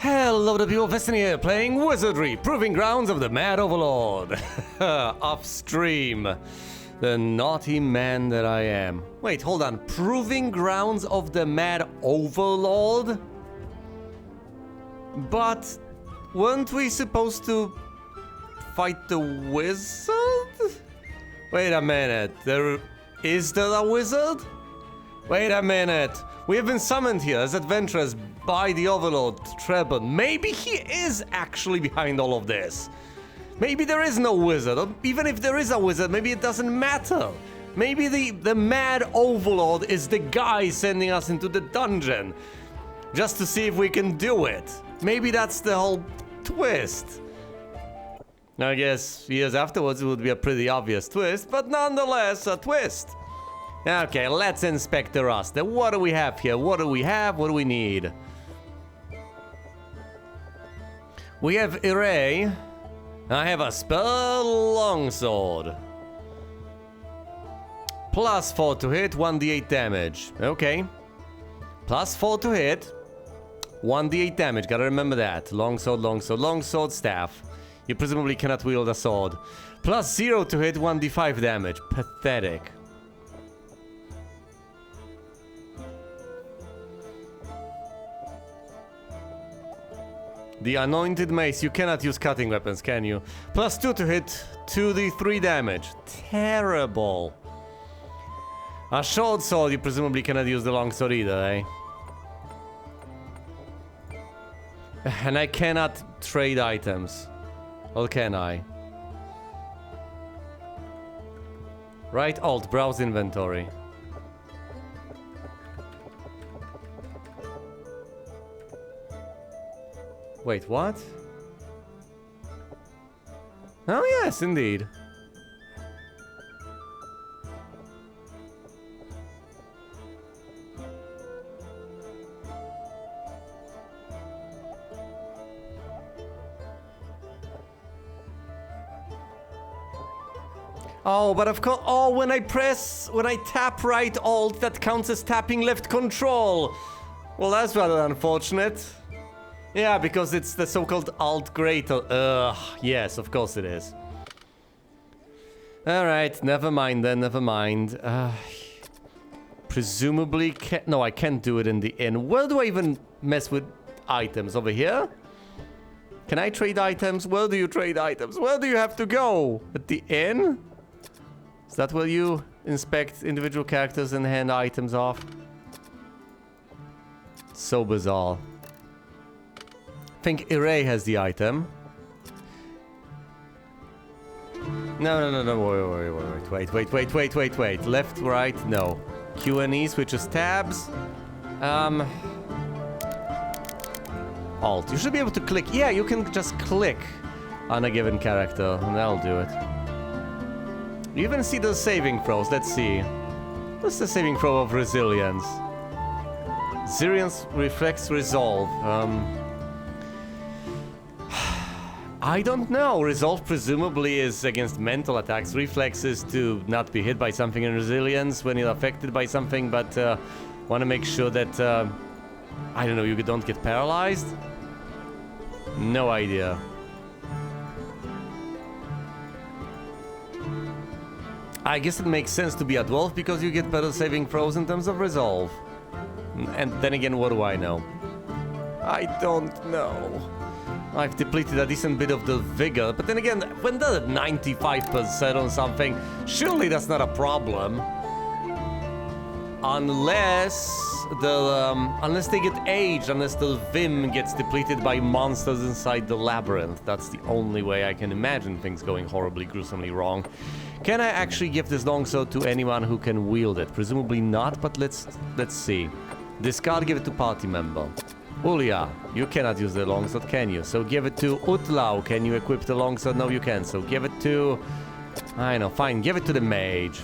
Hello the people of Destiny here, playing Wizardry, Proving Grounds of the Mad Overlord. Off stream. The naughty man that I am. Wait, hold on. Proving Grounds of the Mad Overlord? But weren't we supposed to fight the wizard? Wait a minute. Is there a wizard? Wait a minute. We have been summoned here as adventurers by the Overlord Trebon. Maybe he is actually behind all of this. Maybe there is no wizard. Or even if there is a wizard, maybe it doesn't matter. Maybe the Mad Overlord is the guy sending us into the dungeon. Just to see if we can do it. Maybe that's the whole twist. I guess years afterwards it would be a pretty obvious twist, but nonetheless a twist. Okay, let's inspect the roster. What do we have here? What do we have? What do we need? We have Array. I have a spell longsword. Plus 4 to hit, 1d8 damage. Okay. Plus 4 to hit, 1d8 damage. Gotta remember that. Longsword, longsword, longsword, staff. You presumably cannot wield a sword. Plus 0 to hit, 1d5 damage. Pathetic. The Anointed Mace. You cannot use cutting weapons, can you? Plus 2 to hit, 2d3 damage. Terrible. A short sword. You presumably cannot use the long sword either, eh? And I cannot trade items. Or can I? Right alt, browse inventory. Wait, what? Oh yes, indeed. Oh, but of course, oh, when I tap right alt, that counts as tapping left control. Well, that's rather unfortunate. Yeah, because it's the so-called alt greater. Yes, of course it is. Alright, never mind then, never mind. Presumably, no, I can't do it in the inn. Where do I even mess with items? Over here? Can I trade items? Where do you trade items? Where do you have to go? At the inn? Is that where you inspect individual characters and hand items off? So bizarre. I think Array has the item. No, wait. Left, right, no. Q and E switches tabs. Alt. You should be able to click. Yeah, you can just click on a given character, and that'll do it. You even see the saving throws. Let's see. What's the saving throw of resilience? Resilience reflects resolve. I don't know. Resolve presumably is against mental attacks. Reflex is to not be hit by something, and resilience when you're affected by something, but want to make sure that, I don't know, you don't get paralyzed? No idea. I guess it makes sense to be a dwarf because you get better saving throws in terms of resolve. And then again, what do I know? I don't know. I've depleted a decent bit of the vigor, but then again, when they're at 95% on something, surely that's not a problem. Unless they get aged, unless the Vim gets depleted by monsters inside the labyrinth. That's the only way I can imagine things going horribly, gruesomely wrong. Can I actually give this longsword to anyone who can wield it? Presumably not, but let's see. Discard, give it to party member. Ulia, you cannot use the longsword, can you? So give it to Utlau. Can you equip the longsword? No, you can. So give it to... I know, fine. Give it to the mage.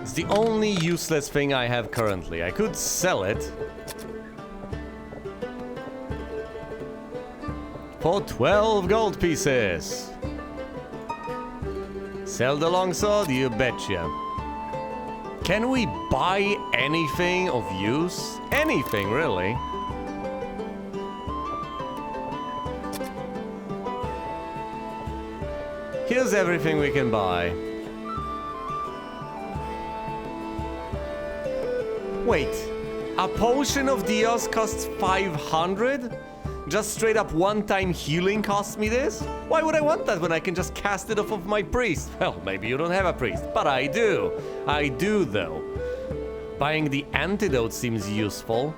It's the only useless thing I have currently. I could sell it. For 12 gold pieces. Sell the longsword? You betcha. Can we buy anything of use? Anything, really? Here's everything we can buy. Wait, a potion of Dios costs 500? Just straight up one-time healing costs me this? Why would I want that when I can just cast it off of my priest? Well, maybe you don't have a priest, but I do. I do, though. Buying the antidote seems useful.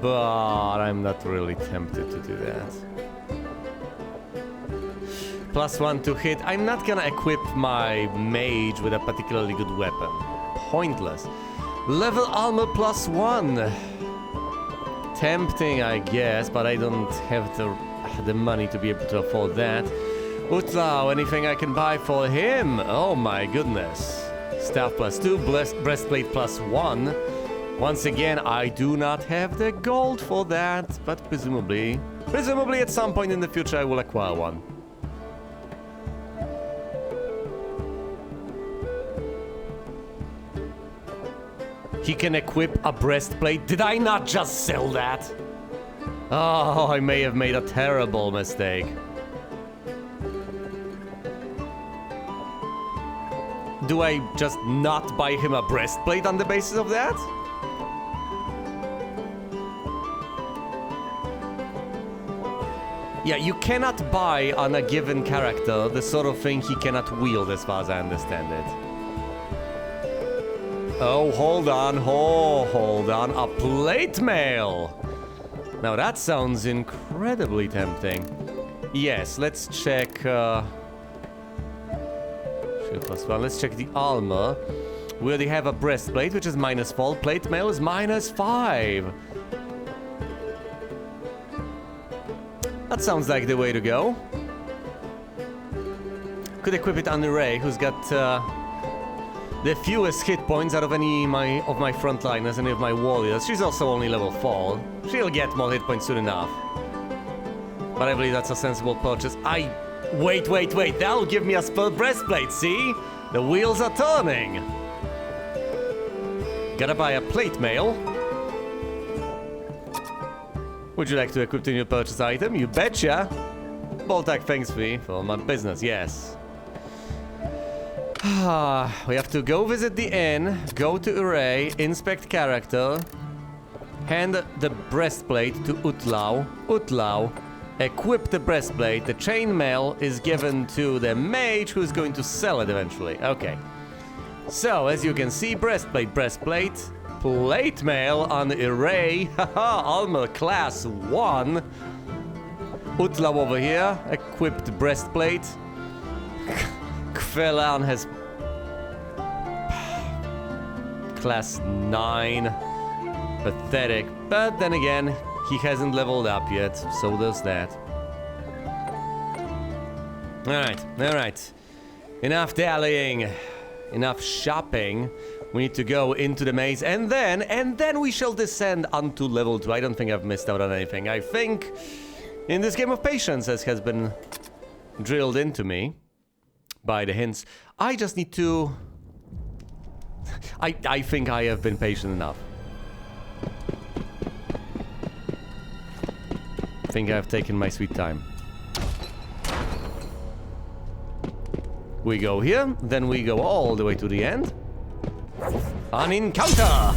But I'm not really tempted to do that. +1 to hit. I'm not gonna equip my mage with a particularly good weapon. Pointless. Level armor +1. Tempting, I guess, but I don't have the money to be able to afford that. Utlao, anything I can buy for him? Oh my goodness. Staff +2, breastplate +1. Once again, I do not have the gold for that, but presumably at some point in the future I will acquire one. He can equip a breastplate. Did I not just sell that? Oh, I may have made a terrible mistake. Do I just not buy him a breastplate on the basis of that? Yeah, you cannot buy on a given character the sort of thing he cannot wield, as far as I understand it. Oh, hold on, hold on. A plate mail! Now that sounds incredibly tempting. Yes, let's check... Shield +1. Let's check the armor. We already have a breastplate, which is -4. Plate mail is -5. That sounds like the way to go. Could equip it on Ray, who's got... the fewest hit points out of any of my frontliners, any of my warriors. She's also only level 4. She'll get more hit points soon enough. But I believe that's a sensible purchase. Wait. That'll give me a spell breastplate, see? The wheels are turning. Gotta buy a plate mail. Would you like to equip the new purchase item? You betcha. Boltak thanks me for my business, yes. We have to go visit the inn, go to Array, inspect character, hand the breastplate to Utlao, equip the breastplate, the chainmail is given to the mage who's going to sell it eventually. Okay. So, as you can see, breastplate, plate mail on Array, haha, armor class 1. Utlao over here, equipped breastplate. Kvelan has class 9. Pathetic. But then again, he hasn't leveled up yet, so there's that. Alright. Enough dallying. Enough shopping. We need to go into the maze, and then we shall descend onto level 2. I don't think I've missed out on anything. I think in this game of patience, as has been drilled into me by the hints, I just need to... I think I have been patient enough. I think I've taken my sweet time. We go here, then we go all the way to the end. An encounter!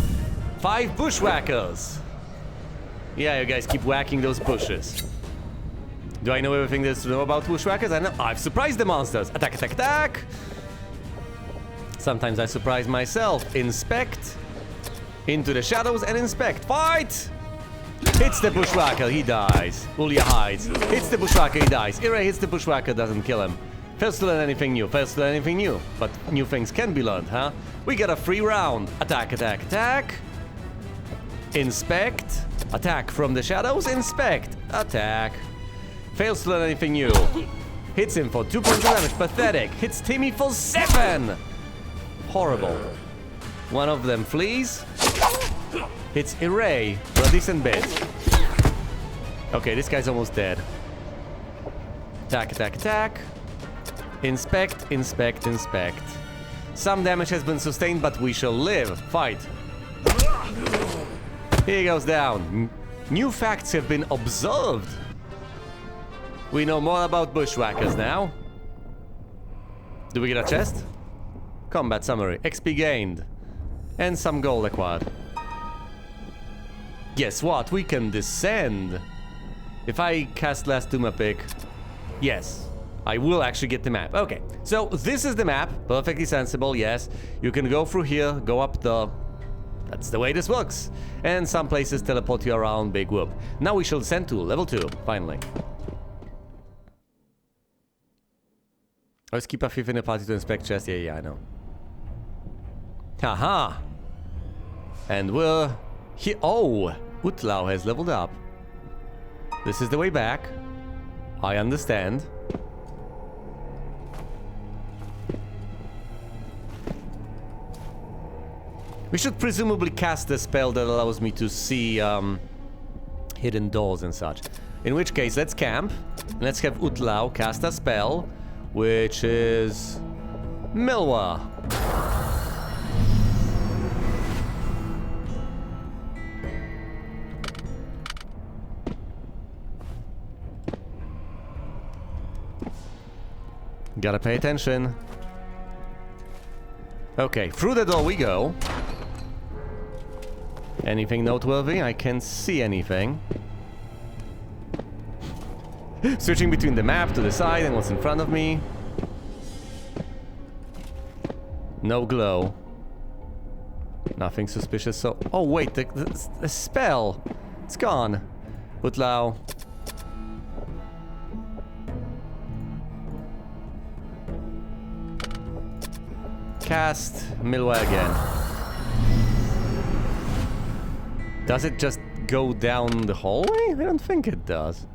5 bushwhackers! Yeah, you guys keep whacking those bushes. Do I know everything there is to know about bushwhackers? I know. I've surprised the monsters. Attack, attack, attack! Sometimes I surprise myself. Inspect. Into the shadows and inspect. Fight! Hits the bushwhacker, he dies. Ulya hides. Hits the bushwhacker, he dies. Ira hits the bushwhacker, doesn't kill him. Fails to learn anything new. But new things can be learned, huh? We got a free round. Attack, attack, attack. Inspect. Attack from the shadows. Inspect. Attack. Fails to learn anything new. Hits him for 2 points of damage. Pathetic. Hits Timmy for 7. Horrible. One of them flees. Hits Array for a decent bit. Okay, this guy's almost dead. Attack, attack, attack. Inspect, inspect, inspect. Some damage has been sustained, but we shall live. Fight. He goes down. New facts have been observed. We know more about bushwhackers now. Do we get a chest? Combat summary. XP gained. And some gold acquired. Guess what? We can descend. If I cast Last Doom Epic, yes, I will actually get the map. Okay, so this is the map. Perfectly sensible, yes. You can go through here, go up the... That's the way this works. And some places teleport you around, big whoop. Now we shall descend to level 2, finally. Always keep a fifth in the party to inspect chests. Yeah, I know. Haha! And we're here. Oh! Utlau has leveled up. This is the way back. I understand. We should presumably cast a spell that allows me to see hidden doors and such. In which case, let's camp. Let's have Utlau cast a spell, which is Milwa. Gotta pay attention. Okay, through the door we go. Anything noteworthy? I can't see anything. Switching between the map to the side and what's in front of me. No glow. Nothing suspicious, so... Oh wait, the spell! It's gone. Utlau. Cast Milwa again. Does it just go down the hallway? I don't think it does.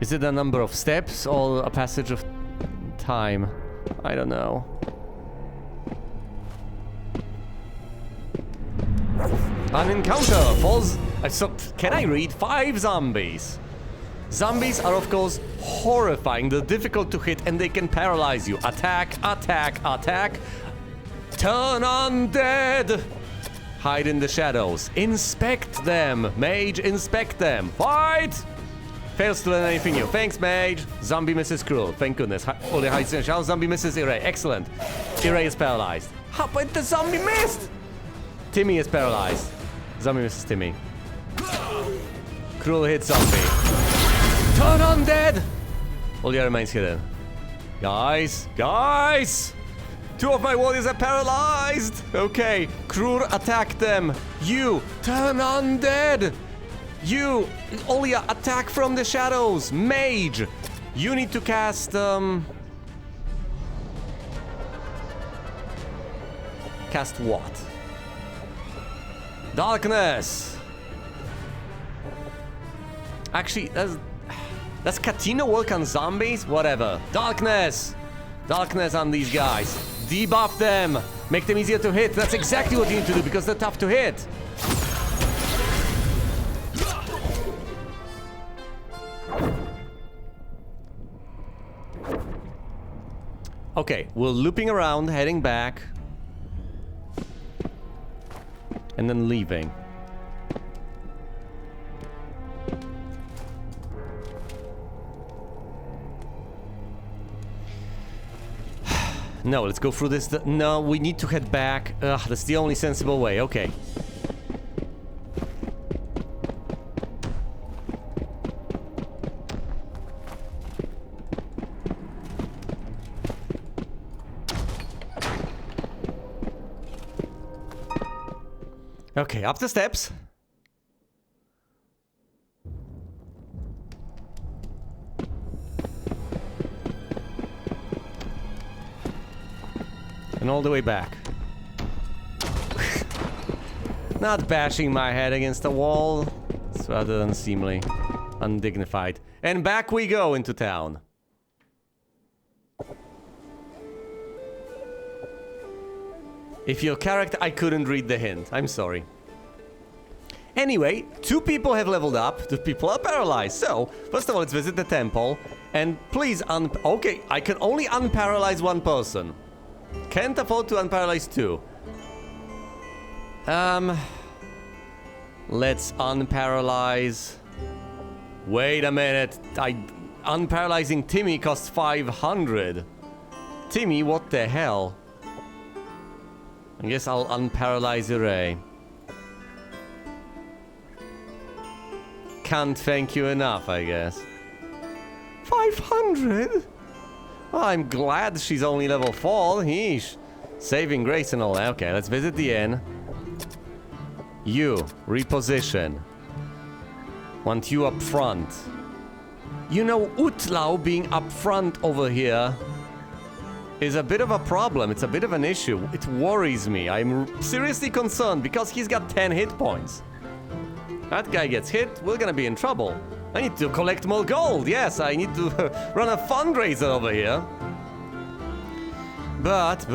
Is it a number of steps or a passage of time? I don't know. An encounter falls... can I read? 5 zombies. Zombies are of course horrifying, they're difficult to hit and they can paralyze you. Attack, attack, attack. Turn undead. Hide in the shadows. Inspect them. Mage, inspect them. Fight! Fails to learn anything new. Thanks, Mage. Zombie misses Cruel. Thank goodness. Only hides in the shadows. Zombie misses Irre. Excellent. Irre is paralyzed. How, but the zombie missed! Timmy is paralyzed. Zombie misses Timmy. Cruel hits zombie. Turn undead! Olia remains hidden. Guys! Guys! 2 of my warriors are paralyzed! Okay, Krur, attack them! You, turn undead! You, Olia, attack from the shadows! Mage! You need to cast, Cast what? Darkness! Actually, does Catino work on zombies? Whatever. Darkness! Darkness on these guys. Debuff them! Make them easier to hit. That's exactly what you need to do because they're tough to hit. Okay, we're looping around, heading back. And then leaving. No, let's go through this. No, we need to head back. Ugh, that's the only sensible way. Okay. Okay, up the steps. And all the way back. Not bashing my head against the wall. It's rather unseemly. Undignified. And back we go into town. If your character... I couldn't read the hint. I'm sorry. Anyway, 2 people have leveled up, 2 people are paralyzed. So, first of all, let's visit the temple. And please okay, I can only unparalyze 1 person. Can't afford to unparalyze 2. Let's unparalyze. Wait a minute. Unparalyzing Timmy costs 500. Timmy, what the hell? I guess I'll unparalyze Ray. Can't thank you enough, I guess. 500? Well, I'm glad she's only level 4. Heesh. Saving grace and all that. Okay, let's visit the inn. You, reposition. Want you up front. You know, Utlau being up front over here is a bit of a problem. It's a bit of an issue. It worries me. I'm seriously concerned because he's got 10 hit points. That guy gets hit, we're gonna be in trouble. I need to collect more gold. Yes, I need to run a fundraiser over here. But,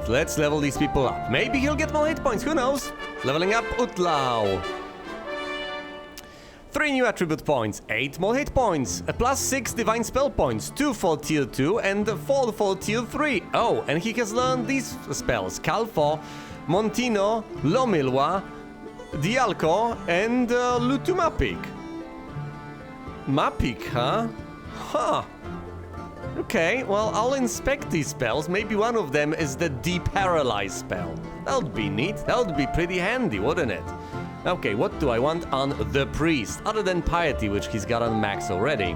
let's level these people up. Maybe he'll get more hit points, who knows? Leveling up Utlau. 3 new attribute points, 8 more hit points, a +6 divine spell points, 2 for tier 2 and 4 for tier 3. Oh, and he has learned these spells: Calfo, Montino, Lomilwa, Dialco, and Lutumapik. Mapik, huh? Huh. Okay, well, I'll inspect these spells. Maybe one of them is the Deparalyze spell. That would be neat. That would be pretty handy, wouldn't it? Okay, what do I want on the priest? Other than piety, which he's got on max already.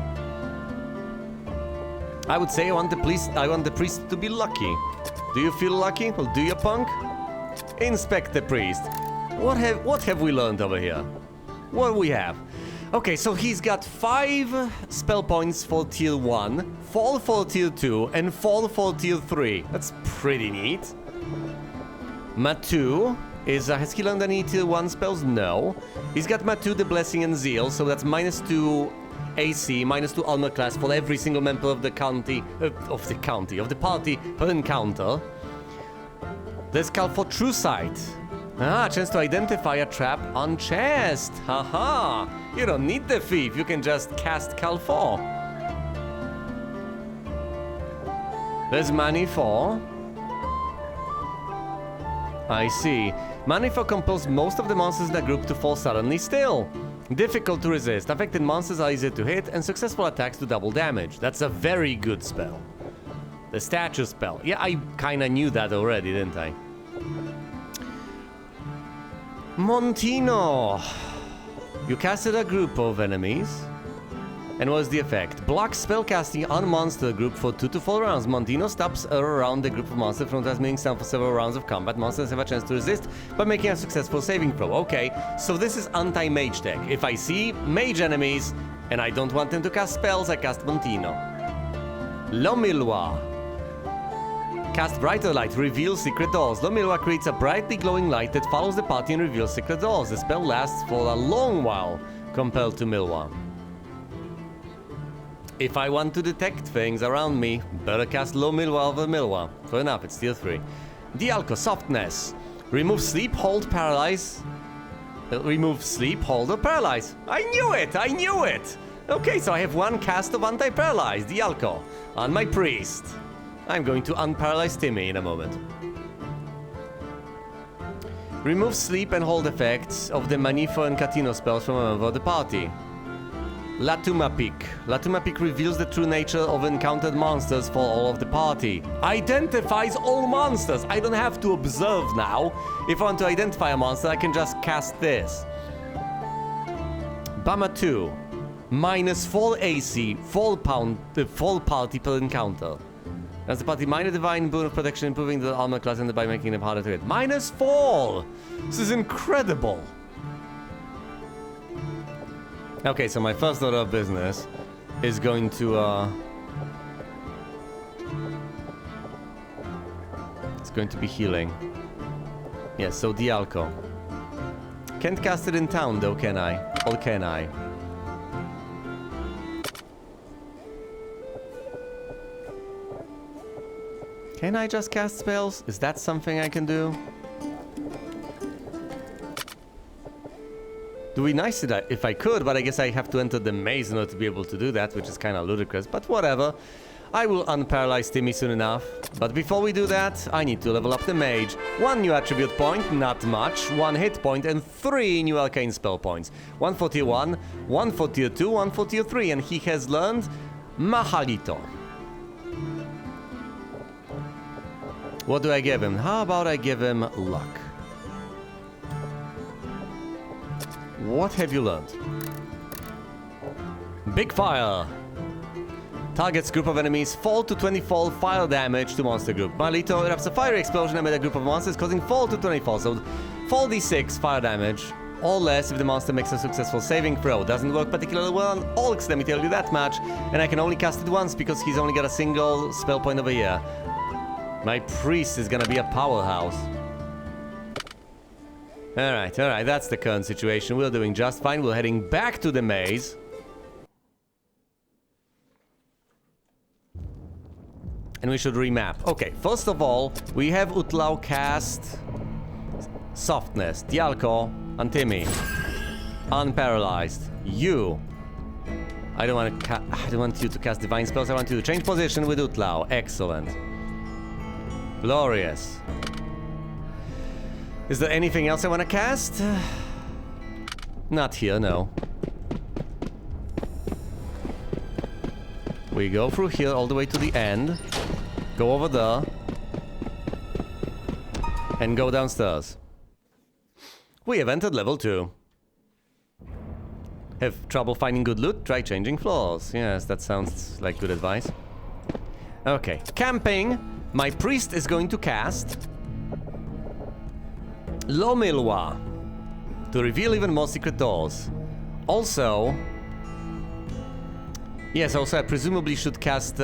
I would say I want the priest to be lucky. Do you feel lucky? Well, do you, punk? Inspect the priest. What have we learned over here? What do we have? Okay, so he's got 5 spell points for tier 1, 4 for tier 2, and 4 for tier 3. That's pretty neat. Matu is, has he learned any tier 1 spells? No. He's got Matu, the Blessing and Zeal, so that's -2 AC, -2 armor class for every single member of the party per encounter. There's Call for True Sight. Ah, chance to identify a trap on chest. Haha. You don't need the thief. You can just cast Call 4. There's Money 4. I see. Money 4 compels most of the monsters in the group to fall suddenly still. Difficult to resist. Affected monsters are easy to hit, and successful attacks do double damage. That's a very good spell. The statue spell. Yeah, I kinda knew that already, didn't I? Montino. You casted a group of enemies. And what's the effect? Block spellcasting on monster group for 2 to 4 rounds. Montino stops around the group of monsters from transmitting sound for several rounds of combat. Monsters have a chance to resist by making a successful saving throw. Okay, so this is anti-mage tech. If I see mage enemies and I don't want them to cast spells, I cast Montino. Lomilwa. Cast Brighter Light, reveals secret doors. Lomilwa creates a brightly glowing light that follows the party and reveals secret doors. The spell lasts for a long while, compared to Milwa. If I want to detect things around me, better cast Lomilwa over Milwa. Fair enough, it's tier 3. Dialco, Softness. Remove sleep, hold, paralyze. Remove sleep, hold, or paralyze. I knew it! I knew it! Okay, so I have 1 cast of anti-paralyze, Dialco, on my priest. I'm going to unparalyze Timmy in a moment. Remove sleep and hold effects of the Manifo and Catino spells from a member of the party. Latumapik. Latumapik reveals the true nature of encountered monsters for all of the party. Identifies all monsters. I don't have to observe now. If I want to identify a monster, I can just cast this. Bama 2. -4 AC, full party per encounter. As the party, minor divine boon of protection, improving the armor class and by making them harder to hit. -4! This is incredible! Okay, so my first order of business is going to, it's going to be healing. Yes, so Dialco. Can't cast it in town though, can I? Or can I? Can I just cast spells? Is that something I can do? It would be nice if I could, but I guess I have to enter the maze in order to be able to do that, which is kind of ludicrous, but whatever. I will unparalyze Timmy soon enough. But before we do that, I need to level up the mage. 1 new attribute point, not much. 1 hit point, and 3 new arcane spell points. 1 for tier 1, 1 for tier 2, 1 for tier 3, and he has learned Mahalito. What do I give him? How about I give him luck? What have you learned? Big fire. Targets group of enemies, fall to 20 fall fire damage to monster group. Mahalito erupts a fiery explosion amid a group of monsters, causing fall to 20 fall. So fall d6 fire damage, or less if the monster makes a successful saving throw. Doesn't work particularly well on Orcs, let me tell you that much. And I can only cast it once because he's only got a single spell point over here. My priest is gonna be a powerhouse. Alright, that's the current situation. We're doing just fine. We're heading back to the maze. And we should remap. Okay, first of all, we have Utlau cast Softness, Dialko, and Timmy. Unparalyzed. You. I don't want you to cast divine spells. I want you to change position with Utlau. Excellent. Glorious. Is there anything else I want to cast? Not here, no. We go through here all the way to the end. Go over there. And go downstairs. We have entered level 2. Have trouble finding good loot? Try changing floors. Yes, that sounds like good advice. Okay, camping. My priest is going to cast Lomilwa to reveal even more secret doors. Also, yes, also I presumably should cast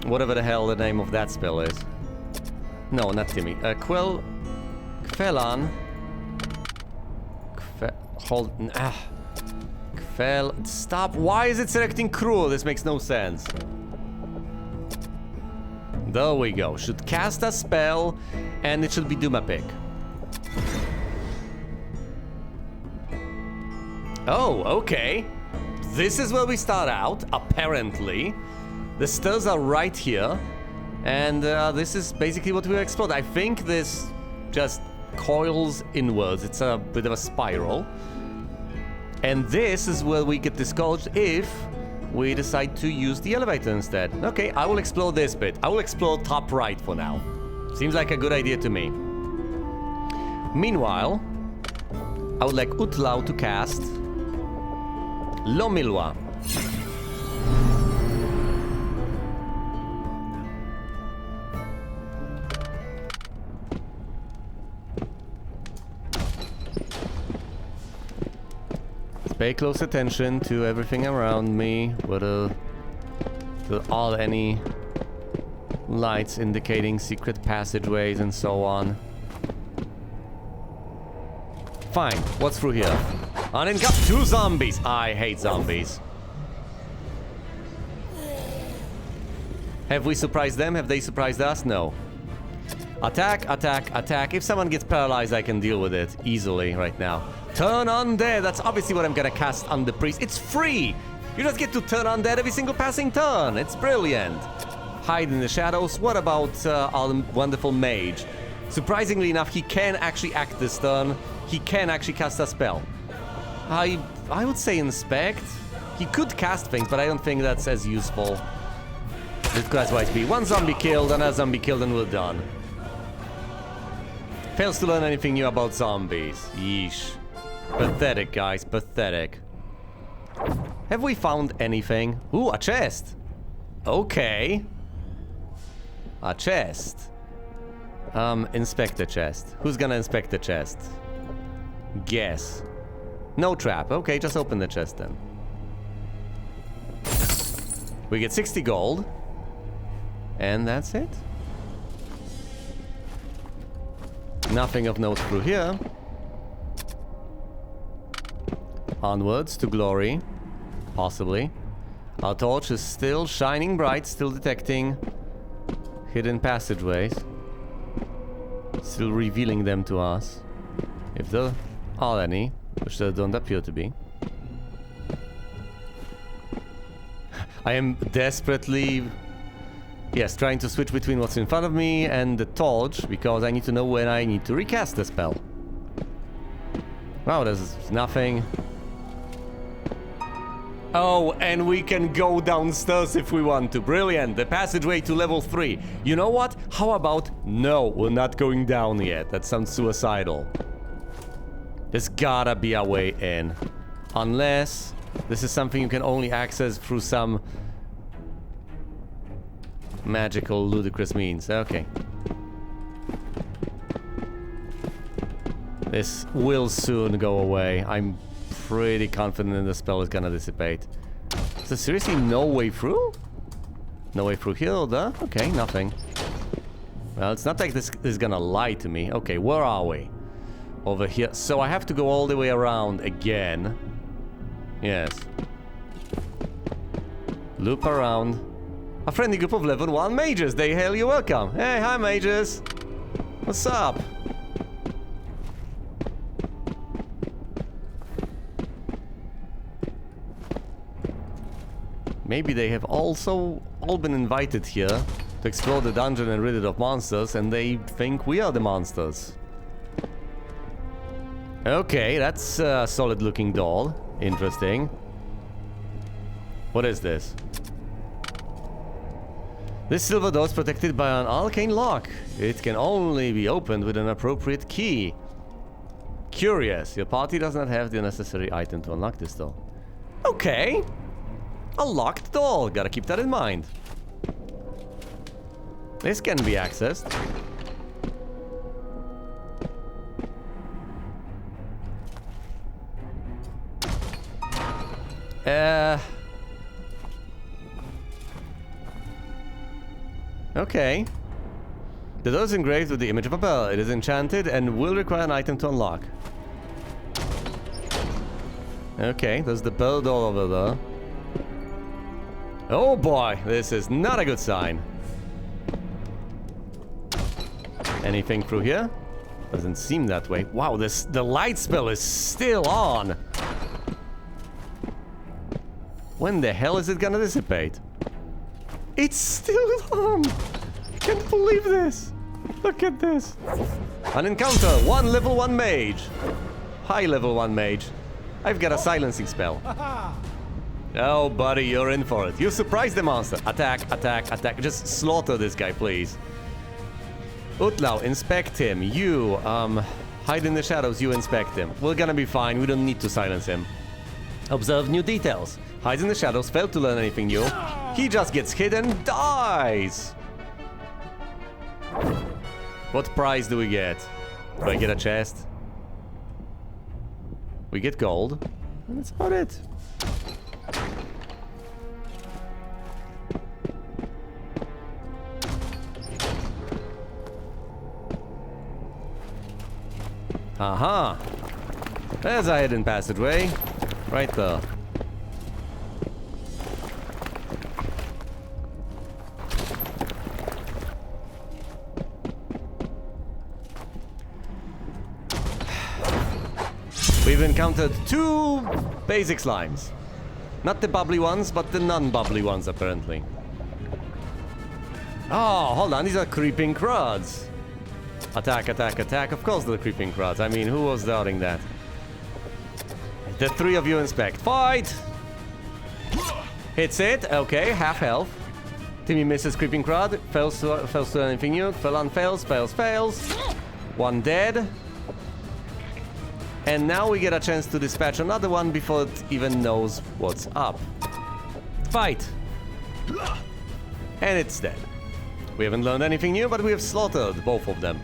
whatever the hell the name of that spell is. No, not Timmy. Kvelan. Stop. Why is it selecting Cruel? This makes no sense. There we go. Should cast a spell, and it should be Dumapic. Oh, okay. This is where we start out, apparently. The stairs are right here, and this is basically what we explored. I think this just coils inwards. It's a bit of a spiral. And this is where we get discouraged if we decide to use the elevator instead. Okay, I will explore this bit. I will explore top right for now. Seems like a good idea to me. Meanwhile, I would like Utlau to cast Lomilwa. Pay close attention to everything around me, whether there are any lights indicating secret passageways and so on. Fine, what's through here? Unencumbered 2 zombies! I hate zombies. Have we surprised them? Have they surprised us? No. Attack, attack, attack. If someone gets paralyzed, I can deal with it easily right now. Turn undead. That's obviously what I'm gonna cast on the priest. It's free! You just get to turn undead every single passing turn. It's brilliant. Hide in the shadows. What about our wonderful mage? Surprisingly enough, he can actually act this turn. He can actually cast a spell. I would say inspect. He could cast things, but I don't think that's as useful. It could otherwise be 1 zombie killed, another zombie killed, and we're done. Fails to learn anything new about zombies. Yeesh. Pathetic, guys. Pathetic. Have we found anything? Ooh, a chest. Okay. A chest. Inspect the chest. Who's gonna inspect the chest? Guess. No trap. Okay, just open the chest then. We get 60 gold. And that's it. Nothing of note through here. Onwards to glory. Possibly. Our torch is still shining bright, still detecting hidden passageways. Still revealing them to us. If there are any, which there don't appear to be. I am desperately, yes, trying to switch between what's in front of me and the torch, because I need to know when I need to recast the spell. Wow, there's nothing. Oh, and we can go downstairs if we want to. Brilliant. The passageway to level 3. You know what? How about... No, we're not going down yet. That sounds suicidal. There's gotta be a way in. Unless this is something you can only access through some magical, ludicrous means. Okay. This will soon go away. I'm pretty confident the spell is gonna dissipate. Is there seriously no way through? No way through here, though? Okay, nothing. Well, it's not like this is gonna lie to me. Okay, where are we? Over here. So I have to go all the way around again. Yes. Loop around. A friendly group of level 1 mages. They hail you welcome. Hey, hi mages. What's up? Maybe they have also all been invited here to explore the dungeon and rid it of monsters, and they think we are the monsters. Okay, that's a solid looking doll. Interesting. What is this? This silver door is protected by an arcane lock. It can only be opened with an appropriate key. Curious, your party does not have the necessary item to unlock this door. Okay. A locked door, gotta keep that in mind. This can be accessed. Okay. The door is engraved with the image of a bell. It is enchanted and will require an item to unlock. Okay, there's the bell door over there. Oh boy, this is not a good sign. Anything through here? Doesn't seem that way. Wow, the light spell is still on. When the hell is it gonna dissipate? It's still on! I can't believe this! Look at this! An encounter! One level 1 mage! High level 1 mage. I've got a silencing spell. Oh, buddy, you're in for it. You surprise the monster. Attack, attack, attack. Just slaughter this guy, please. Utlau, inspect him. You, hide in the shadows. You inspect him. We're gonna be fine. We don't need to silence him. Observe new details. Hides in the shadows. Failed to learn anything new. He just gets hit and dies. What prize do we get? Do I get a chest? We get gold. And that's about it. Aha! There's a hidden passageway. Right there. We've encountered 2 basic slimes. Not the bubbly ones, but the non-bubbly ones, apparently. Oh, hold on, these are creeping crawds. Attack, attack, attack. Of course they're creeping crawds. I mean, who was doubting that? The 3 of you inspect. Fight! Hits it. Okay, half health. Timmy misses creeping crowd. Fails to anything new. Fell on fails. Fails, fails. 1 dead. And now we get a chance to dispatch another one before it even knows what's up. Fight! And it's dead. We haven't learned anything new, but we have slaughtered both of them.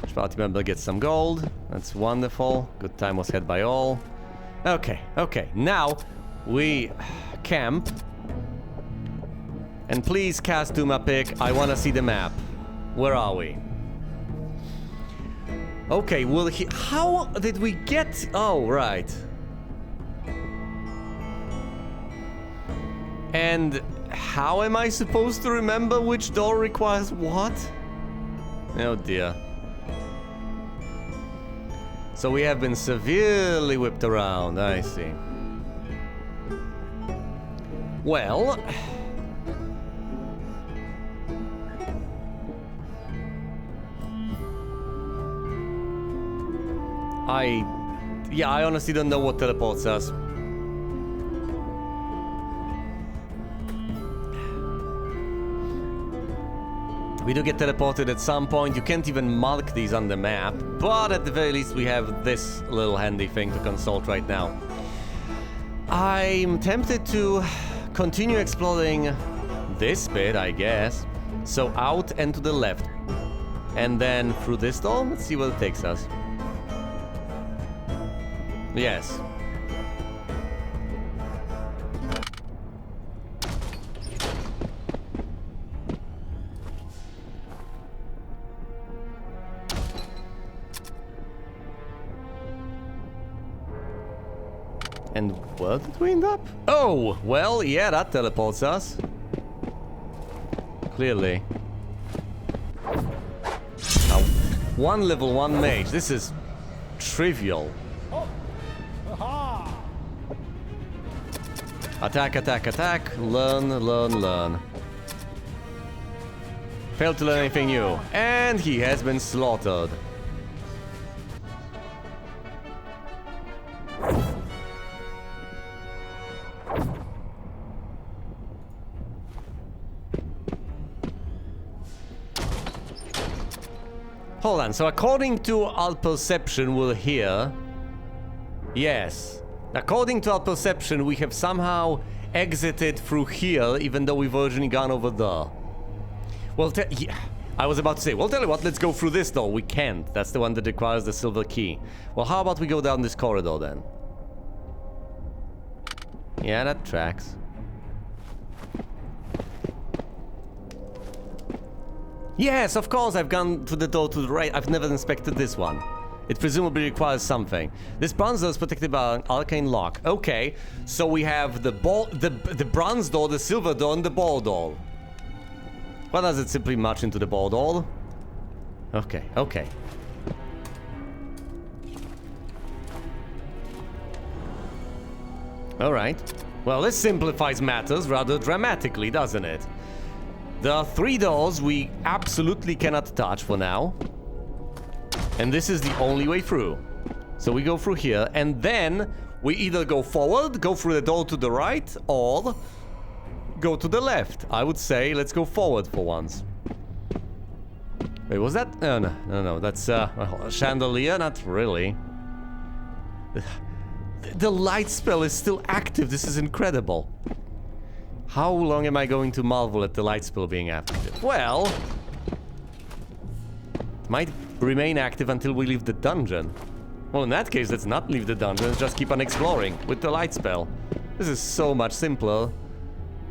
Each party member gets some gold. That's wonderful. Good time was had by all. Okay, okay. Now we camp. And please cast Duma pick. I want to see the map. Where are we? Okay, well, how did we get... Oh, right. And how am I supposed to remember which door requires what? Oh dear. So we have been severely whipped around, I see. Well... I honestly don't know what teleports us. We do get teleported at some point. You can't even mark these on the map, but at the very least we have this little handy thing to consult right now. I'm tempted to continue exploring this bit, I guess. So out and to the left. And then through this door, let's see where it takes us. Yes. And where did we end up? Oh, well, yeah, that teleports us. Clearly. Now, 1 level 1 mage. This is trivial. Attack, attack, attack. Learn, learn, learn. Failed to learn anything new. And he has been slaughtered. Hold on, so according to our perception, we're here. Yes. According to our perception, we have somehow exited through here, even though we've originally gone over there. Well, yeah, I was about to say, well, tell you what, let's go through this door. We can't. That's the one that requires the silver key. Well, how about we go down this corridor then? Yeah, that tracks. Yes, of course, I've gone to the door to the right. I've never inspected this one. It presumably requires something. This bronze door is protected by an arcane lock. Okay, so we have the bronze door, the silver door, and the ball door. Why does it simply march into the ball door? Okay, okay. Alright. Well, this simplifies matters rather dramatically, doesn't it? There are 3 doors we absolutely cannot touch for now. And this is the only way through. So we go through here, and then we either go forward, go through the door to the right, or go to the left. I would say let's go forward for once. Wait, was that? Oh, no. That's a chandelier? Not really. The light spell is still active. This is incredible. How long am I going to marvel at the light spell being active? Well, it might remain active until we leave the dungeon. Well, in that case, let's not leave the dungeon. Let's just keep on exploring with the light spell. This is so much simpler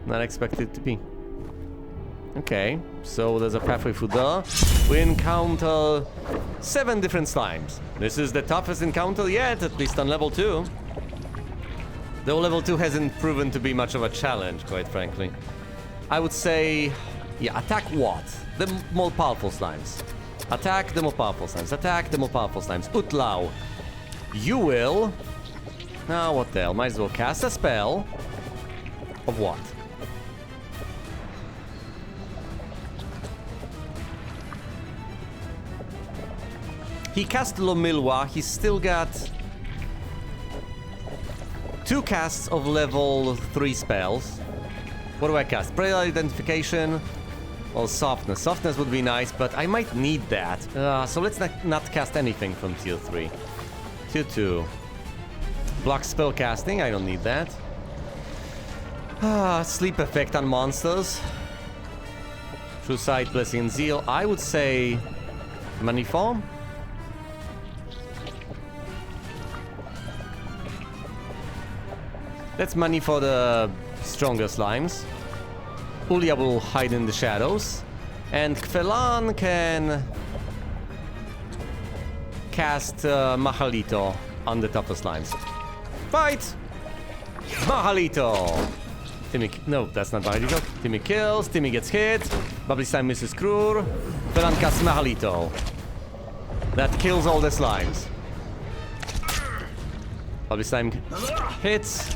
than I expected it to be. Okay, so there's a pathway through there. We encounter 7 different slimes. This is the toughest encounter yet, at least on level 2. Though level 2 hasn't proven to be much of a challenge, quite frankly. I would say, yeah, attack what? The more powerful slimes. Attack the more powerful slimes. Attack the more powerful slimes. Utlau. You will... Now, what the hell? Might as well cast a spell. Of what? He cast Lomilwa. He's still got 2 casts of level 3 spells. What do I cast? Prayer Identification or Softness. Softness would be nice, but I might need that. So let's not cast anything from tier 3. Tier 2. Block spell casting. I don't need that. Sleep effect on monsters. True Sight, Blessing, and Zeal. I would say Money Form. That's money for the stronger slimes. Ulia will hide in the shadows. And Kvelan can cast Mahalito on the tougher slimes. Fight! Mahalito! Timmy... No, that's not Mahalito. Timmy kills, Timmy gets hit. Bubbly Slime misses Krur. Felan casts Mahalito. That kills all the slimes. Bubbly Slime hits.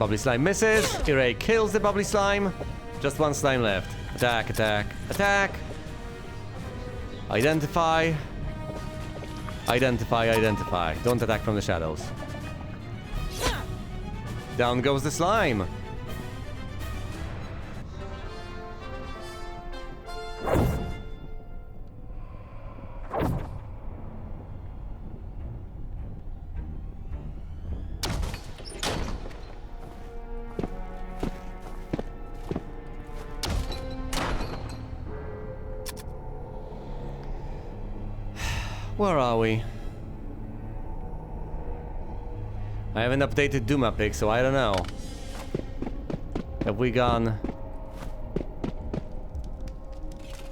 Bubbly Slime misses. Irei kills the Bubbly Slime. Just one slime left. Attack, attack, attack. Identify. Identify, identify. Don't attack from the shadows. Down goes the slime. Where are we? I haven't updated Duma pick, so I don't know. Have we gone...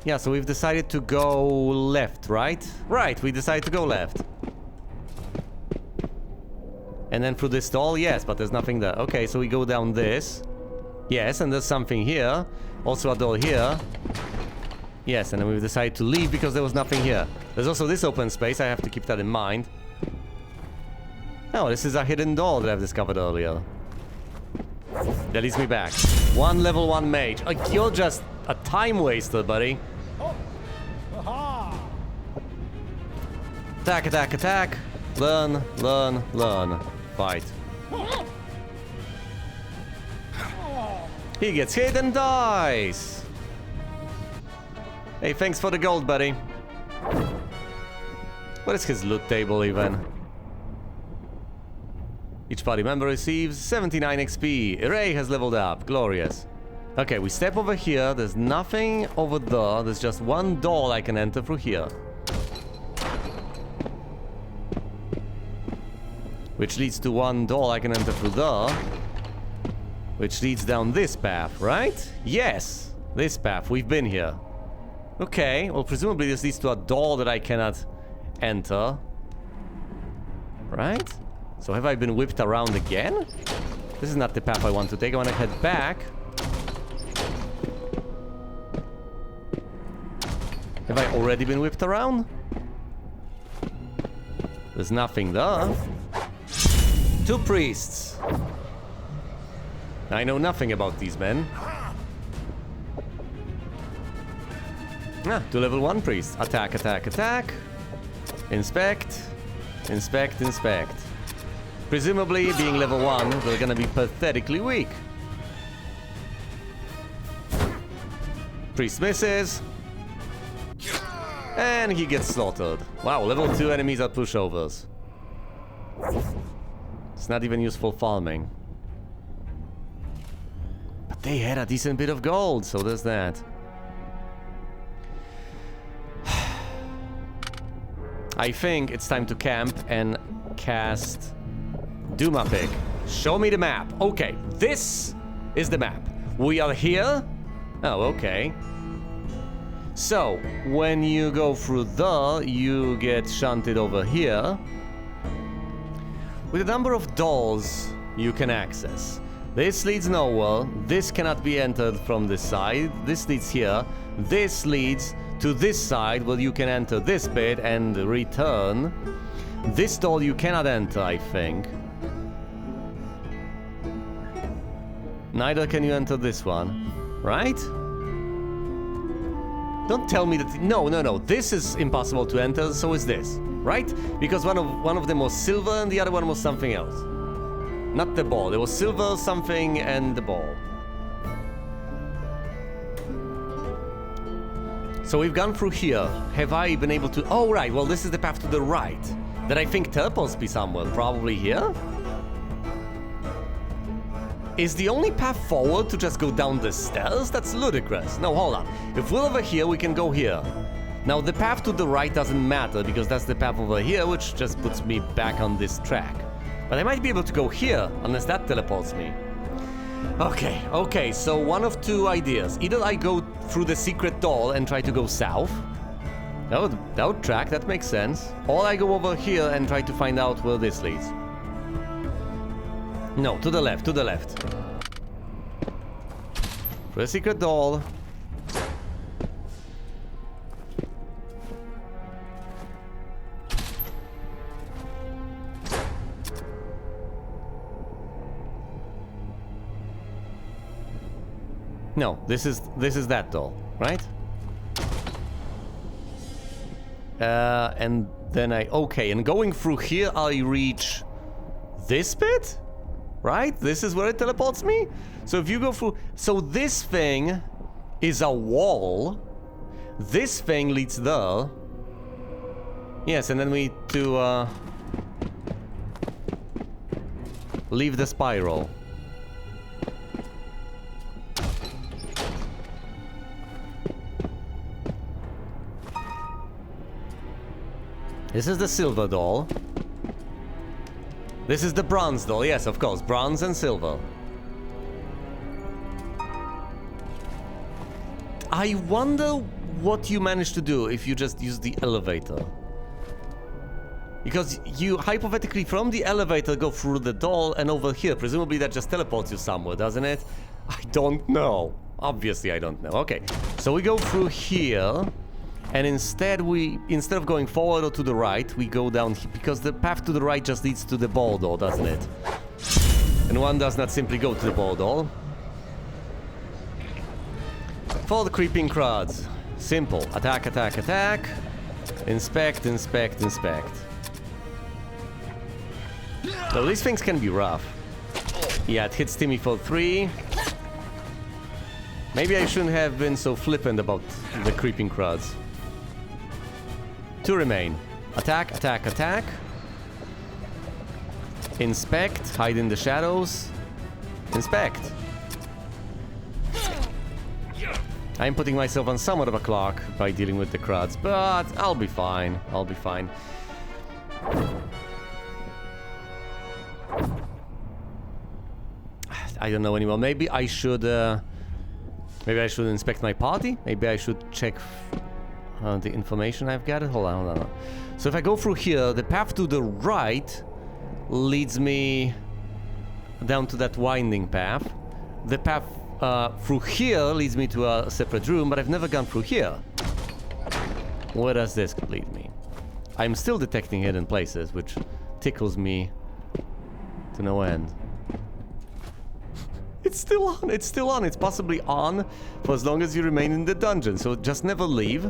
Yeah, so we've decided to go left, right? Right, we decided to go left. And then through this stall? Yes, but there's nothing there. Okay, so we go down this. Yes, and there's something here. Also a door here. Yes, and then we've decided to leave because there was nothing here. There's also this open space, I have to keep that in mind. Oh, this is a hidden door that I've discovered earlier. That leads me back. One level 1 mage. You're just a time waster, buddy. Attack, attack, attack. Learn, learn, learn. Fight. He gets hit and dies. Hey, thanks for the gold, buddy. What is his loot table even? Each party member receives 79 XP. Irei has leveled up. Glorious. Okay, we step over here. There's nothing over there. There's just one door I can enter through here. Which leads to one door I can enter through there. Which leads down this path, right? Yes! This path. We've been here. Okay, well presumably this leads to a door that I cannot enter. Right? So have I been whipped around again? This is not the path I want to take. I want to head back. Have I already been whipped around? There's nothing there. 2 priests. I know nothing about these men. Ah, 2 level 1 priests. Attack, attack, attack. Inspect. Inspect, inspect. Presumably, being level 1, they're gonna be pathetically weak. Priest misses. And he gets slaughtered. Wow, level 2 enemies are pushovers. It's not even useful farming. But they had a decent bit of gold, so there's that. I think it's time to camp and cast Duma pick. Show me the map. Okay, this is the map. We are here. Oh, okay. So, when you go through there, you get shunted over here. With a number of doors you can access. This leads nowhere. This cannot be entered from this side. This leads here. This leads to this side where you can enter this bit and return. This door you cannot enter, I think. Neither can you enter this one, right? Don't tell me that... No, no, no. This is impossible to enter, so is this, right? Because one of them was silver and the other one was something else. Not the ball. There was silver, something, and the ball. So we've gone through here. Have I been able to... Oh, right. Well, this is the path to the right. That I think teleports me somewhere. Probably here? Is the only path forward to just go down the stairs? That's ludicrous. No, hold on. If we're over here, we can go here. Now, the path to the right doesn't matter, because that's the path over here, which just puts me back on this track. But I might be able to go here, unless that teleports me. Okay, so one of 2 ideas. Either I go through the secret door and try to go south. That would track, that makes sense. Or I go over here and try to find out where this leads. No, to the left, to the left. For a secret doll. No, this is that doll, right? And then and going through here, I reach this bit, right? This is where it teleports me. So if you go through, so this thing is a wall. This thing leads there. Yes, and then we need to leave the spiral. This is the silver doll. This is the bronze doll. Yes, of course. Bronze and silver. I wonder what you managed to do if you just use the elevator. Because you hypothetically from the elevator go through the doll and over here. Presumably that just teleports you somewhere, doesn't it? I don't know. Obviously I don't know. Okay. So we go through here. And instead of going forward or to the right, we go down here, because the path to the right just leads to the ball door, doesn't it? And one does not simply go to the ball door. For the creeping crawds. Simple. Attack, attack, attack. Inspect, inspect, inspect. So these things can be rough. Yeah, it hits Timmy for 3. Maybe I shouldn't have been so flippant about the creeping crawds. 2 remain. Attack, attack, attack. Inspect, hide in the shadows. Inspect. I'm putting myself on somewhat of a clock by dealing with the crawds, but I'll be fine. I'll be fine. I don't know anymore. Maybe I should inspect my party. Maybe I should check the information I've gathered. Hold on, hold on. So if I go through here, the path to the right leads me down to that winding path. The path through here leads me to a separate room, but I've never gone through here. Where does this lead me? I'm still detecting hidden places, which tickles me to no end. It's still on, it's still on. It's possibly on for as long as you remain in the dungeon, so just never leave.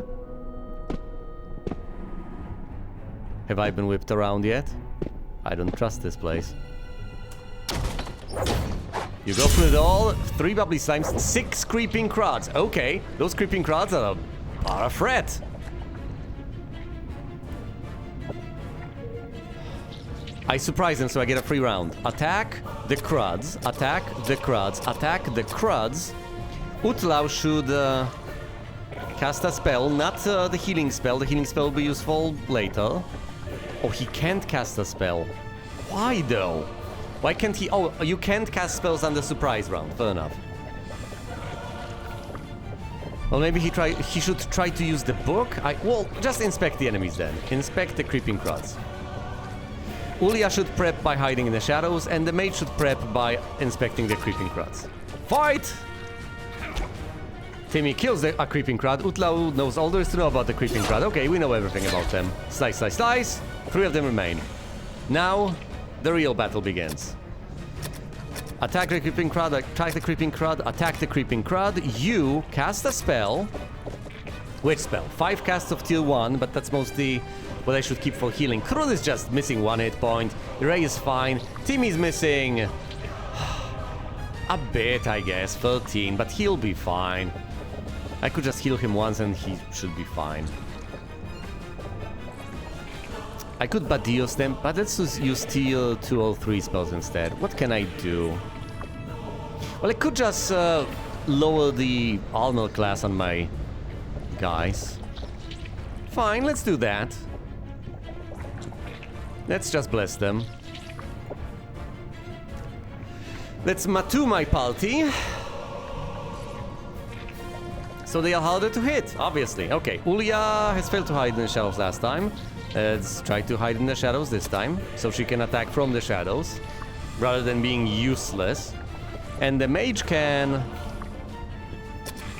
Have I been whipped around yet? I don't trust this place. You go through it all. 3 bubbly slimes, 6 creeping crawds. Okay, those creeping crawds are a threat. I surprise them, so I get a free round. Attack the crawds, attack the crawds, attack the crawds. Utlau should cast a spell, not the healing spell. The healing spell will be useful later. Oh, he can't cast a spell. Why though? Why can't he? Oh, you can't cast spells on the surprise round. Fair enough. Well, maybe he should try to use the book. Well, just inspect the enemies then. Inspect the creeping crawds. Ulia should prep by hiding in the shadows, and the mage should prep by inspecting the creeping crawds. Fight! Timmy kills a creeping crowd. Utlau knows all there is to know about the creeping crowd. Okay, we know everything about them. Slice, slice, slice. 3 of them remain. Now, the real battle begins. Attack the creeping crowd, attack the creeping crowd, attack the creeping crowd. You cast a spell. Which spell? 5 casts of tier 1, but that's mostly what I should keep for healing. Krul is just missing 1 hit point. Ray is fine. Timmy's missing a bit, I guess. 13, but he'll be fine. I could just heal him once and he should be fine. I could Badios them, but let's just use tier 2 or 3 spells instead. What can I do? Well, I could just lower the armor class on my guys. Fine, let's do that. Let's just bless them. Let's Matu my party. So they are harder to hit, obviously. Okay, Ulia has failed to hide in the shadows last time. Let's try to hide in the shadows this time, so she can attack from the shadows, rather than being useless. And the mage can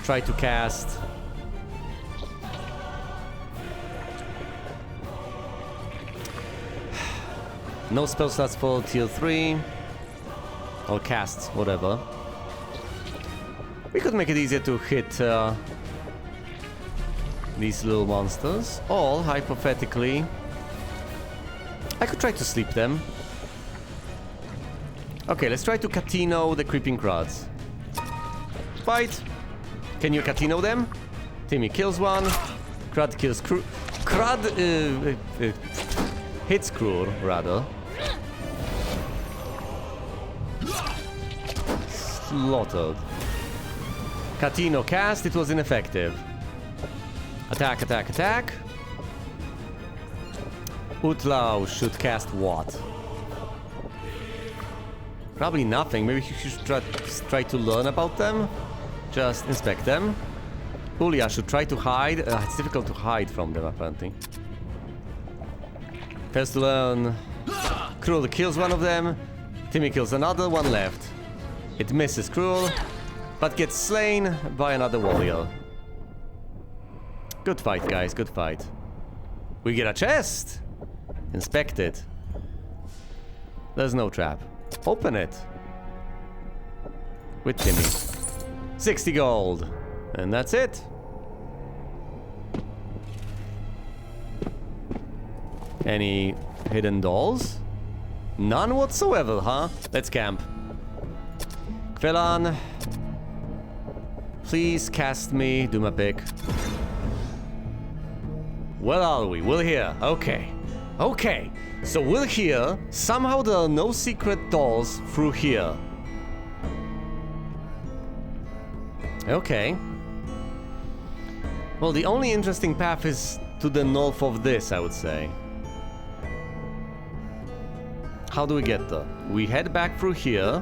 try to cast. No spell slots for tier 3. Or casts, whatever. We could make it easier to hit these little monsters. Or, hypothetically, I could try to sleep them. Okay, let's try to Catino the creeping cruds. Fight! Can you Catino them? Timmy kills one. Crud kills Crud hits Krur, rather. Slaughtered. Catino cast, it was ineffective. Attack, attack, attack. Utlau should cast what? Probably nothing. Maybe you should try to learn about them. Just inspect them. Ulia should try to hide. It's difficult to hide from them, apparently. First to learn. Cruel kills one of them. Timmy kills another, one left. It misses Cruel, but gets slain by another warrior. Good fight, guys, good fight. We get a chest! Inspect it. There's no trap. Open it. With Timmy. 60 gold. And that's it. Any hidden dolls? None whatsoever, huh? Let's camp. Kvelan, please cast me. Do my pick. Where are we? We're here. Okay. Okay. So we're here. Somehow there are no secret doors through here. Okay. Well, the only interesting path is to the north of this, I would say. How do we get there? We head back through here.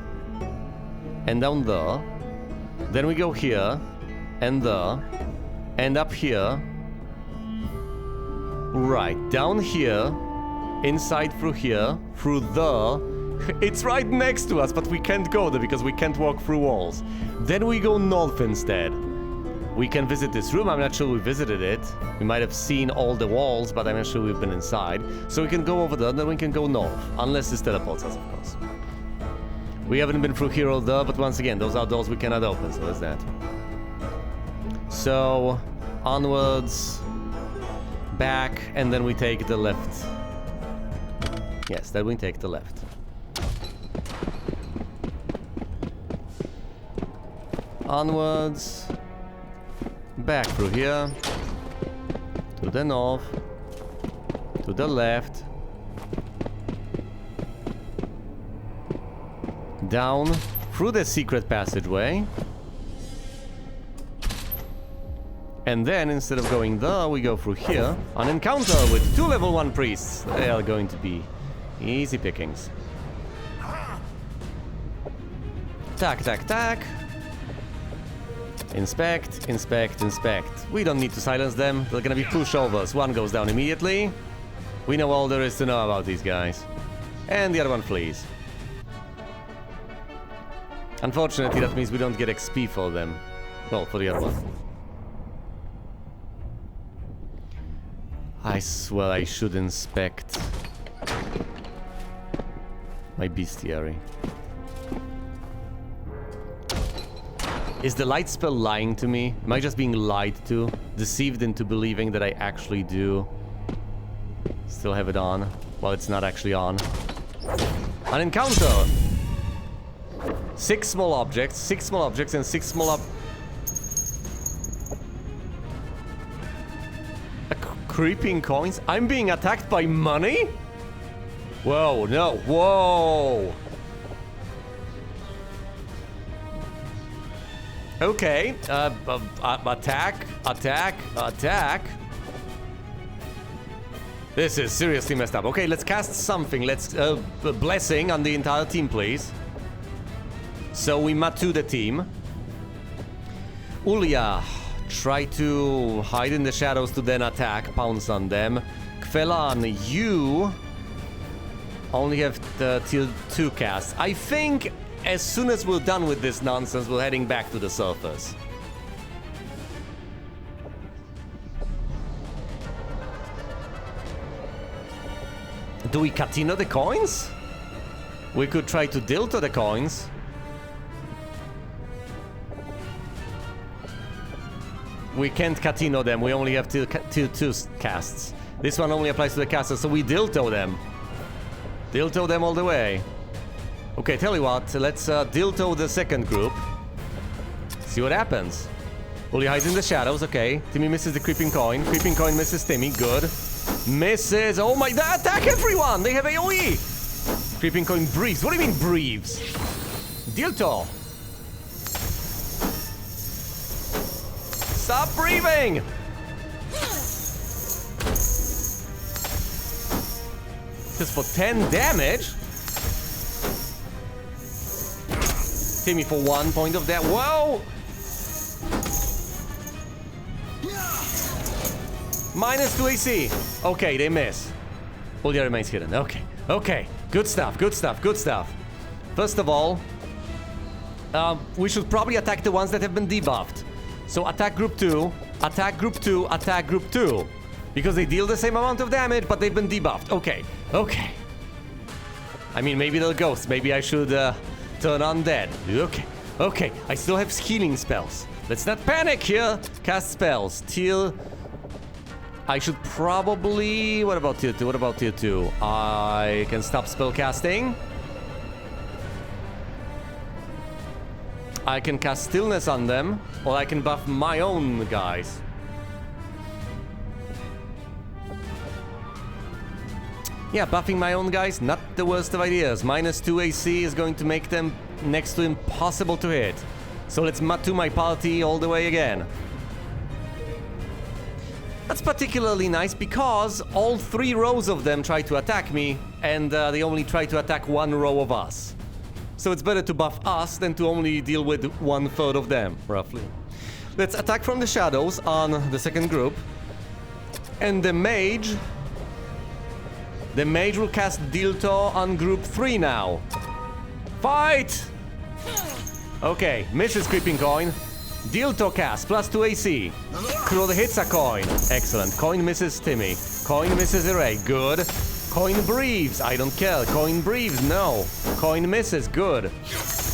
And down there. Then we go here. And there. And up here. Right. Down here. Inside through here. Through there. It's right next to us, but we can't go there because we can't walk through walls. Then we go north instead. We can visit this room. I'm not sure we visited it. We might have seen all the walls, but I'm not sure we've been inside. So we can go over there, then we can go north. Unless this teleports us, of course. We haven't been through here or there, but once again, those are doors we cannot open, so there's that. So, onwards, back, and then we take the left. Yes, then we take the left. Onwards, back through here, to the north, to the left, down through the secret passageway, and then instead of going there, we go through here, an encounter with 2 level 1 priests. They are going to be easy pickings. Attack, attack, attack. Inspect, inspect, inspect. We don't need to silence them. They're gonna be pushovers. One goes down immediately. We know all there is to know about these guys. And the other one flees. Unfortunately, that means we don't get XP for them. Well, for the other one. I swear I should inspect my bestiary. Is the light spell lying to me? Am I just being lied to? Deceived into believing that I actually do still have it on, while it's not actually on? An encounter! 6 small objects, 6 small objects, and 6 small creeping coins? I'm being attacked by money? Whoa, no, whoa! Okay, attack, attack, attack. This is seriously messed up. Okay, let's cast something. Let's, blessing on the entire team, please. So we Matu the team. Ulia, try to hide in the shadows to then attack, pounce on them. Kvelan, you only have the tier 2 cast. I think as soon as we're done with this nonsense, we're heading back to the surface. Do we Catino the coins? We could try to Dilto the coins. We can't Catino them, we only have two casts. This one only applies to the caster, so we Dilto them. Dilto them all the way. Okay, tell you what, let's Dilto the second group. See what happens. Golly hides in the shadows, okay. Timmy misses the creeping coin. Creeping coin misses Timmy, good. Misses, oh my, they attack everyone! They have AoE! Creeping coin breathes. What do you mean breathes? Dilto! Stop breathing! Just for 10 damage? Timmy for 1 point of that. Whoa! -2 AC. Okay, they miss. Julia remains hidden. Okay, okay. Good stuff, good stuff, good stuff. First of all, we should probably attack the ones that have been debuffed. So attack group 2, attack group 2, attack group 2. Because they deal the same amount of damage, but they've been debuffed. Okay, okay. I mean, maybe they're ghosts. Maybe I should turn undead. Okay, okay. I still have healing spells. Let's not panic here. Cast spells. Till... I should probably... What about tier 2? What about tier 2? I can stop spell casting. I can cast stillness on them, or I can buff my own guys. Yeah, buffing my own guys, not the worst of ideas. -2 AC is going to make them next to impossible to hit. So let's Matu my party all the way again. That's particularly nice because all 3 rows of them try to attack me, and they only try to attack 1 row of us. So it's better to buff us than to only deal with 1/3 of them, roughly. Let's attack from the shadows on the second group. And the mage... The mage will cast Dilto on group 3 now. Fight! Okay, misses creeping coin. Dilto cast, +2 AC. Crow hits a coin. Excellent. Coin misses Timmy. Coin misses Array. Good. Coin breathes. I don't care. Coin breathes. No. Coin misses. Good.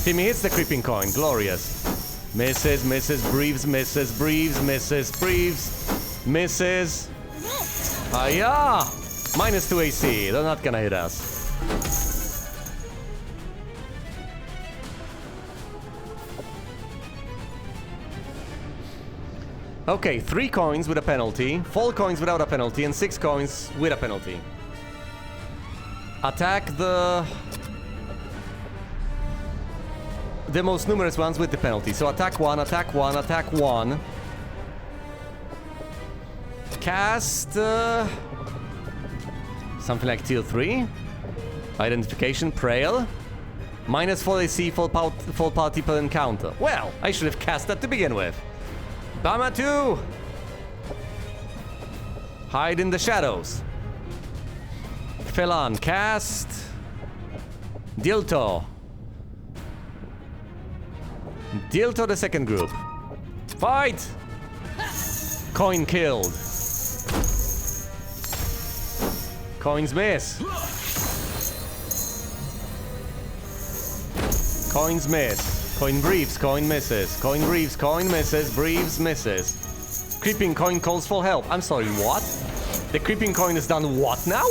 Timmy hits the creeping coin. Glorious. Misses, misses, breathes, misses, breathes, misses, breathes, misses. Hiya! -2 AC. They're not gonna hit us. Okay, 3 coins with a penalty, 4 coins without a penalty, and 6 coins with a penalty. Attack the most numerous ones with the penalty. So attack 1, attack 1, attack 1. Cast... something like tier 3. Identification, Prail. -4 AC, full party per encounter. Well, I should have cast that to begin with. Bama 2! Hide in the shadows. Felon, cast... Dilto. Dilto the second group. Fight! Coin killed. Coins miss. Coins miss. Coin breathes, coin misses. Coin breathes, coin misses, breathes, misses. Creeping coin calls for help. I'm sorry, what? The creeping coin has done what now?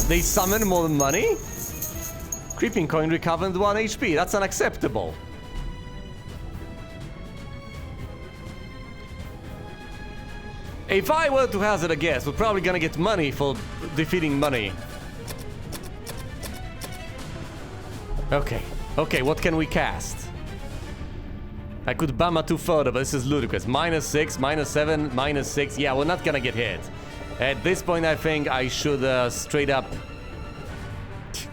They summon more money? Creeping coin recovered 1 HP. That's unacceptable. If I were to hazard a guess, we're probably gonna get money for defeating money. Okay, okay, what can we cast? I could Bama 2 further, but this is ludicrous. -6, -7, -6. Yeah, we're not gonna get hit. At this point, I think I should straight up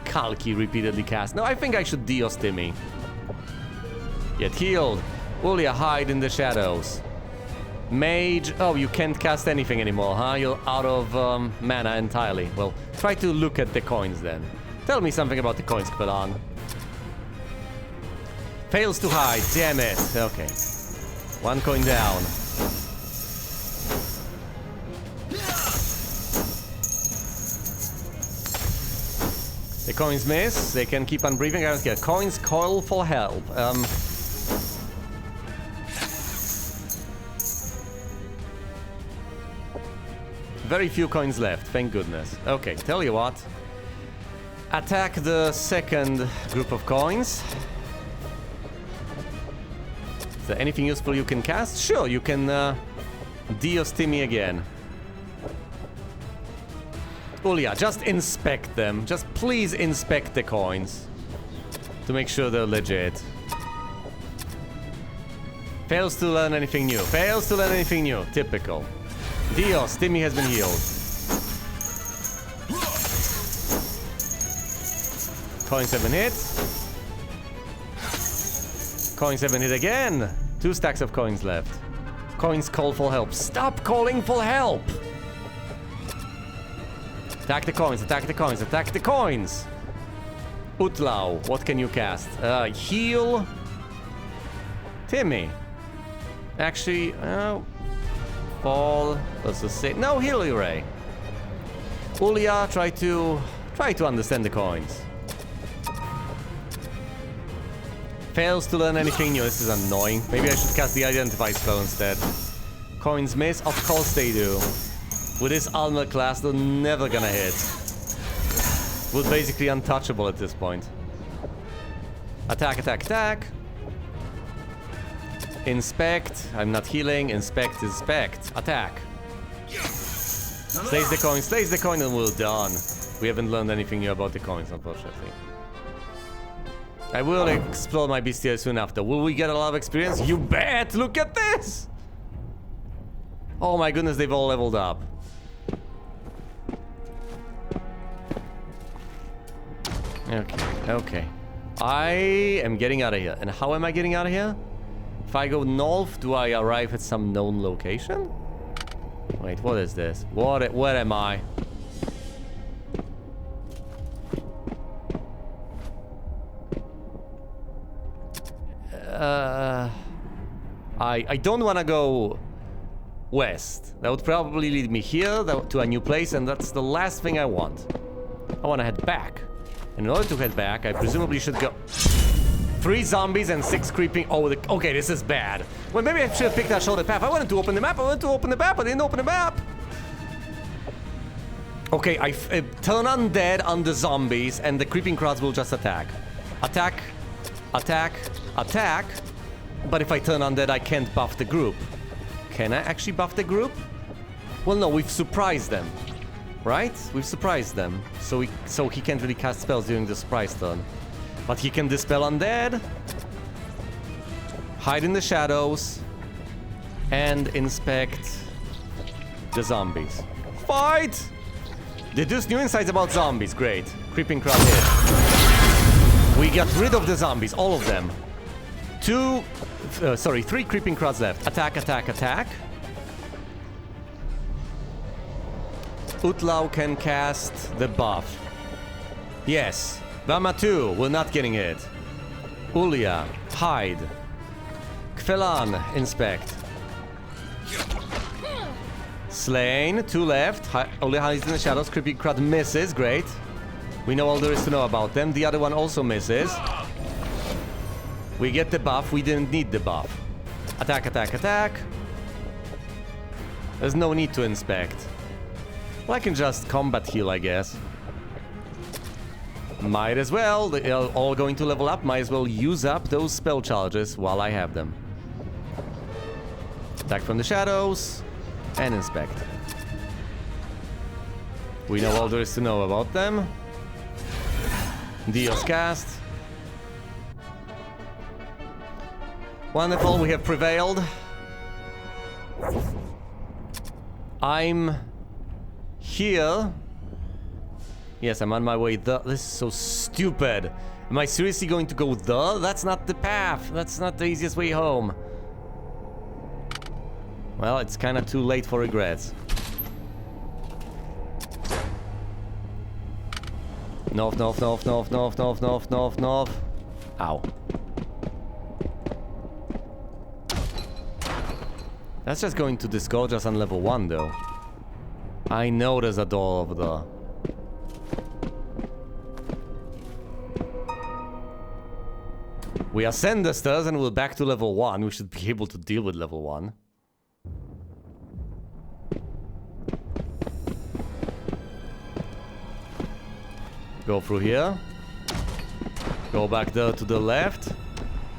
Kalki repeatedly cast. No, I think I should Dios Timmy. Get healed. Ulia, hide in the shadows. Mage. Oh, you can't cast anything anymore, huh? You're out of mana entirely. Well, try to look at the coins then. Tell me something about the coins, Kapelan. Fails to hide, damn it. Okay. 1 coin down. The coins miss. They can keep on breathing. I don't care. Coins call for help. Very few coins left. Thank goodness. Okay, tell you what. Attack the second group of coins. Is there anything useful you can cast? Sure, you can Dios Timmy again. Ulia, just inspect them. Just please inspect the coins. To make sure they're legit. Fails to learn anything new. Fails to learn anything new. Typical. Dios, Timmy has been healed. Coins haven't hit. Coins haven't hit again. 2 stacks of coins left. Coins call for help. Stop calling for help! Attack the coins, attack the coins, attack the coins! Utlau, what can you cast? Heal... Timmy. Actually, fall... Let's just say... No, heal Ray. Ulia, try to understand the coins. Fails to learn anything new. This is annoying. Maybe I should cast the Identify spell instead. Coins miss? Of course they do. With this armor class, they're never gonna hit. We're basically untouchable at this point. Attack, attack, attack. Inspect. I'm not healing. Inspect, inspect. Attack. Slays the coin, and we're done. We haven't learned anything new about the coins, unfortunately. I will explore my bestiary soon after. Will we get a lot of experience? You bet! Look at this! Oh my goodness, they've all leveled up. Okay, okay. I am getting out of here. And how am I getting out of here? If I go north, do I arrive at some known location? Wait, what is this? Where am I? I don't want to go west. That would probably lead me here to a new place, and that's the last thing I want. I want to head back. And in order to head back, I presumably should go... 3 zombies and 6 creeping... Oh, okay, this is bad. Well, maybe I should have picked that shoulder path. I wanted to open the map. I didn't open the map. Okay, I turn undead on the zombies, and the creeping crowds will just attack. Attack. Attack. Attack. But if I turn undead, I can't buff the group. Can I actually buff the group? Well, no, we've surprised them. Right? We've surprised them. So he can't really cast spells during the surprise turn. But he can dispel undead. Hide in the shadows. And inspect the zombies. Fight! Deduce new insights about zombies. Great. Creeping crowd hit. We got rid of the zombies. All of them. 3 creeping crowds left. Attack, attack, attack. Utlau can cast the buff. Yes. Vama 2, we're not getting hit. Ulia, hide. Kfelan, inspect. Slain, 2 left. Ulia hides in the shadows. Creepy crowd misses, great. We know all there is to know about them. The other one also misses. We get the buff, we didn't need the buff. Attack, attack, attack. There's no need to inspect. Well, I can just combat heal, I guess. Might as well. They're all going to level up. Might as well use up those spell charges while I have them. Attack from the shadows. And inspect. We know all there is to know about them. Dios cast. Wonderful, we have prevailed. I'm here. Yes, I'm on my way there. This is so stupid. Am I seriously going to go there? That's not the path. That's not the easiest way home. Well, it's kind of too late for regrets. North, north, north, north, north, north, north, north, north. Ow. That's just going to disgorge us on level 1, though. I know there's a door over there. We ascend the stairs and we're back to level 1. We should be able to deal with level 1. Go through here. Go back there to the left.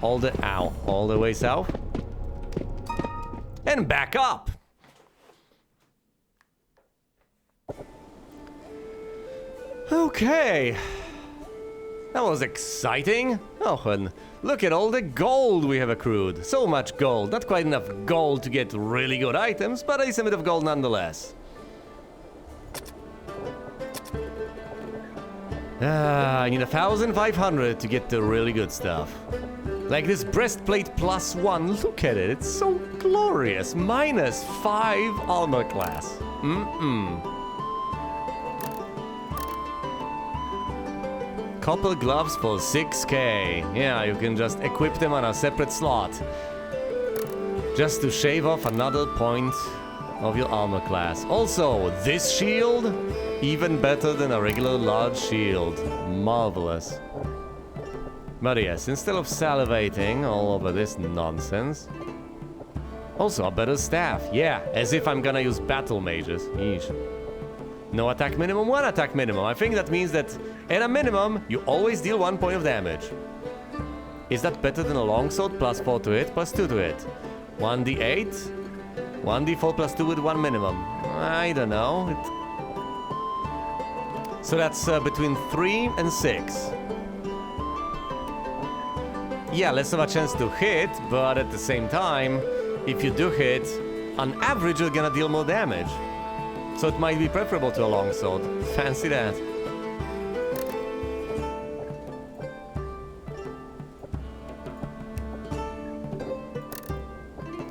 All the way south. And back up! Okay. That was exciting. Oh, and look at all the gold we have accrued. So much gold. Not quite enough gold to get really good items, but a bit of gold nonetheless. I need 1,500 to get the really good stuff. Like this breastplate +1. Look at it. It's so glorious. -5 armor class. Copper gloves for 6k. Yeah, you can just equip them on a separate slot. Just to shave off another point of your armor class. Also, this shield, even better than a regular large shield. Marvelous. But yes, instead of salivating all over this nonsense. Also, a better staff. Yeah, as if I'm gonna use battle mages. Yeesh. No attack minimum, 1 attack minimum. I think that means that at a minimum, you always deal 1 point of damage. Is that better than a longsword? +4 to hit, +2 to hit. 1d8, 1d4 +2 with 1 minimum. I don't know. So that's between 3 and 6. Yeah, less of a chance to hit, but at the same time, if you do hit, on average you're gonna deal more damage. So it might be preferable to a longsword. Fancy that.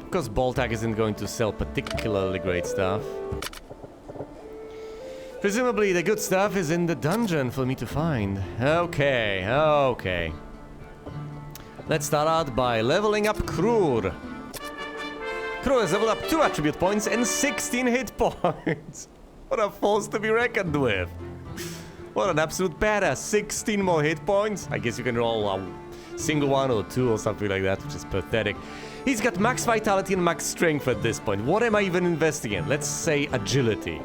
Of course, Boltag isn't going to sell particularly great stuff. Presumably the good stuff is in the dungeon for me to find. Okay, okay. Let's start out by leveling up Krur. Krur has leveled up 2 attribute points and 16 hit points. What a force to be reckoned with. What an absolute badass. 16 more hit points. I guess you can roll a single 1 or 2 or something like that, which is pathetic. He's got max vitality and max strength at this point. What am I even investing in? Let's say agility.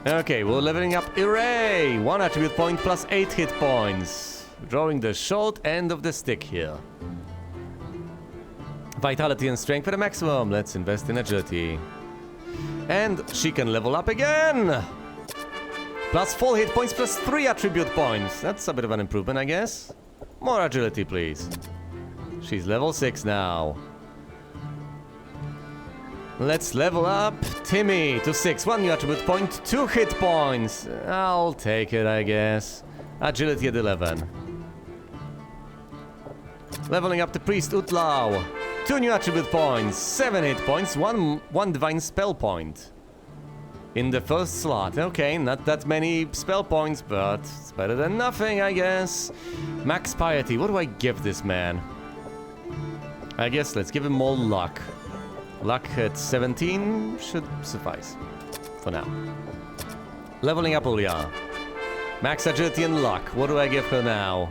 Okay, we're leveling up Array. 1 attribute point plus 8 hit points. Drawing the short end of the stick here. Vitality and strength at a maximum. Let's invest in agility. And she can level up again. +4 hit points, +3 attribute points. That's a bit of an improvement, I guess. More agility, please. She's level 6 now. Let's level up Timmy to 6. 1 new attribute point, 2 hit points. I'll take it, I guess. Agility at 11. Leveling up the priest Utlau. 2 new attribute points, 7 hit points, 1 divine spell point. In the first slot. Okay, not that many spell points, but it's better than nothing, I guess. Max piety. What do I give this man? I guess let's give him more luck. Luck at 17 should suffice. For now. Leveling up Ulya. Max agility and luck. What do I give her now?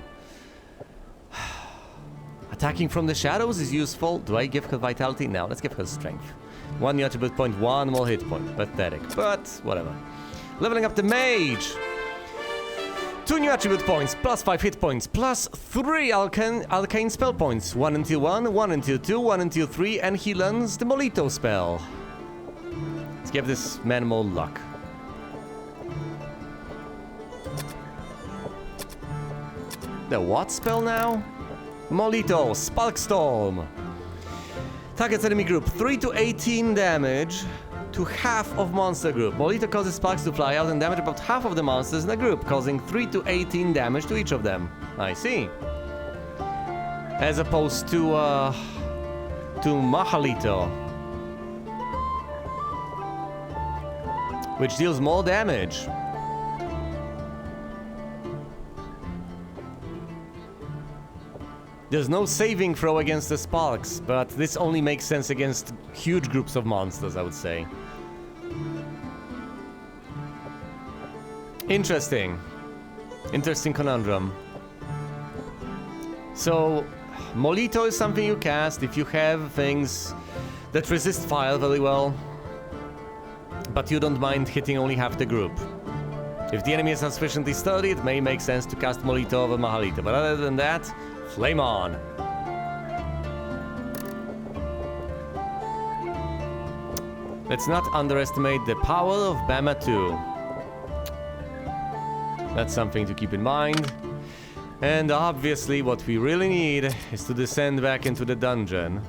Attacking from the shadows is useful. Do I give her vitality? No, let's give her strength. 1 new attribute point, 1 more hit point. Pathetic, but whatever. Leveling up the mage. 2 new attribute points, +5 hit points, +3 arcane spell points. 1 until 1, 1 until 2, 1 until 3, and he learns the Molito spell. Let's give this man more luck. The what spell now? Molito, Sparkstorm. Targets enemy group 3 to 18 damage to half of monster group. Molito causes sparks to fly out and damage about half of the monsters in the group, causing 3 to 18 damage to each of them. I see. As opposed to Mahalito, which deals more damage. There's no saving throw against the sparks, but this only makes sense against huge groups of monsters, I would say. Interesting. Interesting conundrum. So, Molito is something you cast if you have things that resist fire very well, but you don't mind hitting only half the group. If the enemy is not sufficiently sturdy, it may make sense to cast Molito over Mahalita, but other than that, flame on. Let's not underestimate the power of Bama 2. That's something to keep in mind. And obviously what we really need is to descend back into the dungeon.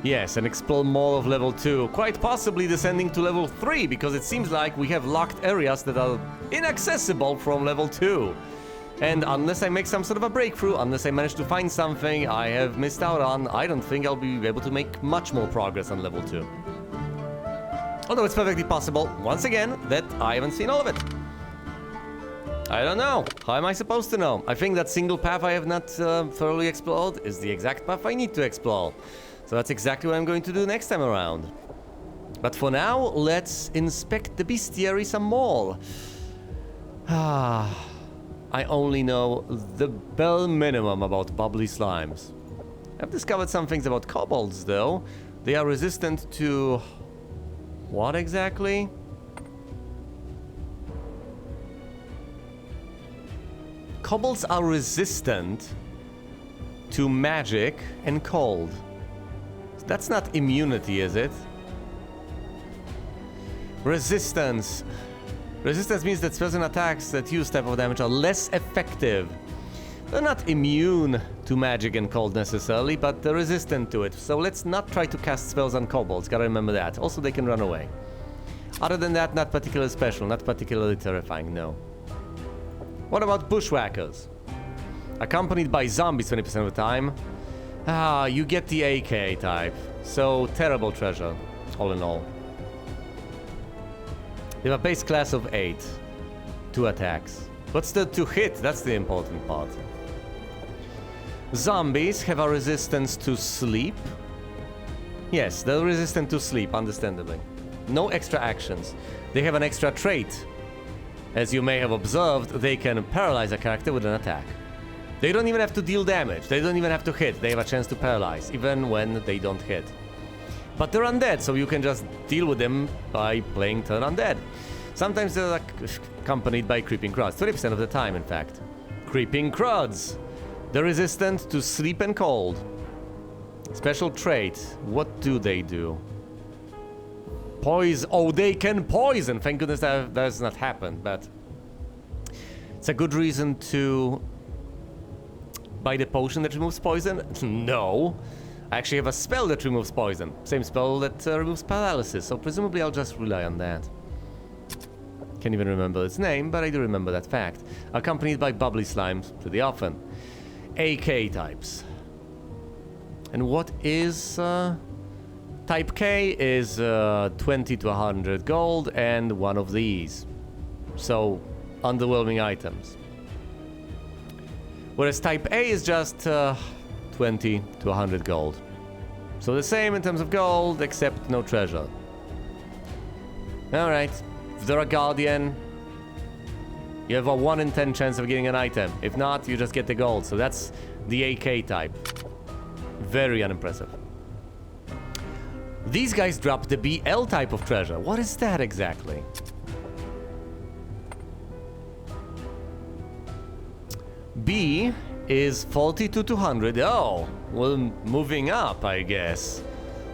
Yes, and explore more of level 2, quite possibly descending to level 3, because it seems like we have locked areas that are inaccessible from level 2. And unless I make some sort of a breakthrough, unless I manage to find something I have missed out on, I don't think I'll be able to make much more progress on level 2. Although it's perfectly possible, once again, that I haven't seen all of it. I don't know. How am I supposed to know? I think that single path I have not thoroughly explored is the exact path I need to explore. So that's exactly what I'm going to do next time around. But for now, let's inspect the bestiary some more. I only know the bare minimum about bubbly slimes. I've discovered some things about kobolds, though. They are resistant to... what exactly? Kobolds are resistant to magic and cold. That's not immunity, is it? Resistance. Resistance means that certain attacks that use type of damage are less effective. They're not immune to magic and cold necessarily, but they're resistant to it. So let's not try to cast spells on kobolds, gotta remember that. Also, they can run away. Other than that, not particularly special, not particularly terrifying, no. What about bushwhackers? Accompanied by zombies 20% of the time. You get the AK type. So, terrible treasure, all in all. They have a base class of 8. 2 attacks. What's the to hit? That's the important part. Zombies have a resistance to sleep. Yes, they're resistant to sleep, understandably. No extra actions. They have an extra trait. As you may have observed, they can paralyze a character with an attack. They don't even have to deal damage. They don't even have to hit. They have a chance to paralyze, even when they don't hit. But they're undead, so you can just deal with them by playing turn undead. Sometimes they're accompanied by creeping cruds. 30% of the time, in fact. Creeping cruds. They're resistant to sleep and cold. Special trait. What do they do? Poison. Oh, they can poison. Thank goodness that has not happened, but it's a good reason to buy the potion that removes poison? No. I actually have a spell that removes poison. Same spell that removes paralysis, so presumably I'll just rely on that. Can't even remember its name, but I do remember that fact. Accompanied by bubbly slimes, pretty often. AK types. And what is... Type K is 20 to 100 gold and one of these. So, underwhelming items. Whereas Type A is just 20 to 100 gold. So the same in terms of gold, except no treasure. Alright. If they're a guardian, you have a 1 in 10 chance of getting an item. If not, you just get the gold. So that's the AK type. Very unimpressive. These guys drop the BL type of treasure. What is that exactly? B is 40 to 200. Oh, well, moving up, I guess.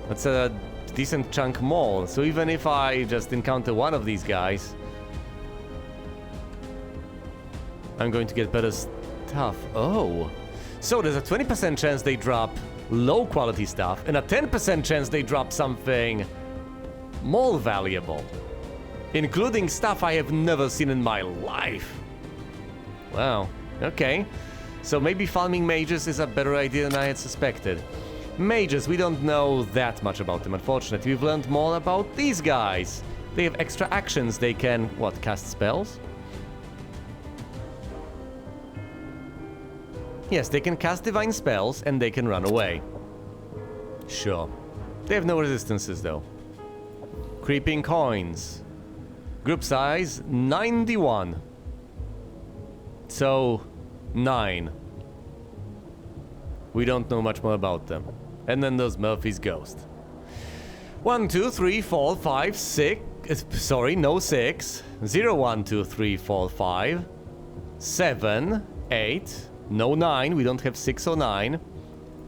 That's a decent chunk more. So even if I just encounter one of these guys, I'm going to get better stuff. Oh. So there's a 20% chance they drop low quality stuff and a 10% chance they drop something more valuable, including stuff I have never seen in my life. Wow. Okay. So maybe farming mages is a better idea than I had suspected. Mages, we don't know that much about them, unfortunately. We've learned more about these guys. They have extra actions. They can, what, cast spells? Yes, they can cast divine spells and they can run away. Sure. They have no resistances, though. Creeping coins. Group size 91. So 9. We don't know much more about them. And then there's Murphy's ghost. 1, 2, 3, 4, 5, 6. Sorry, no 6. 0, 1, 2, 3, 4, 5. 7, 8. No 9. We don't have 6 or 9.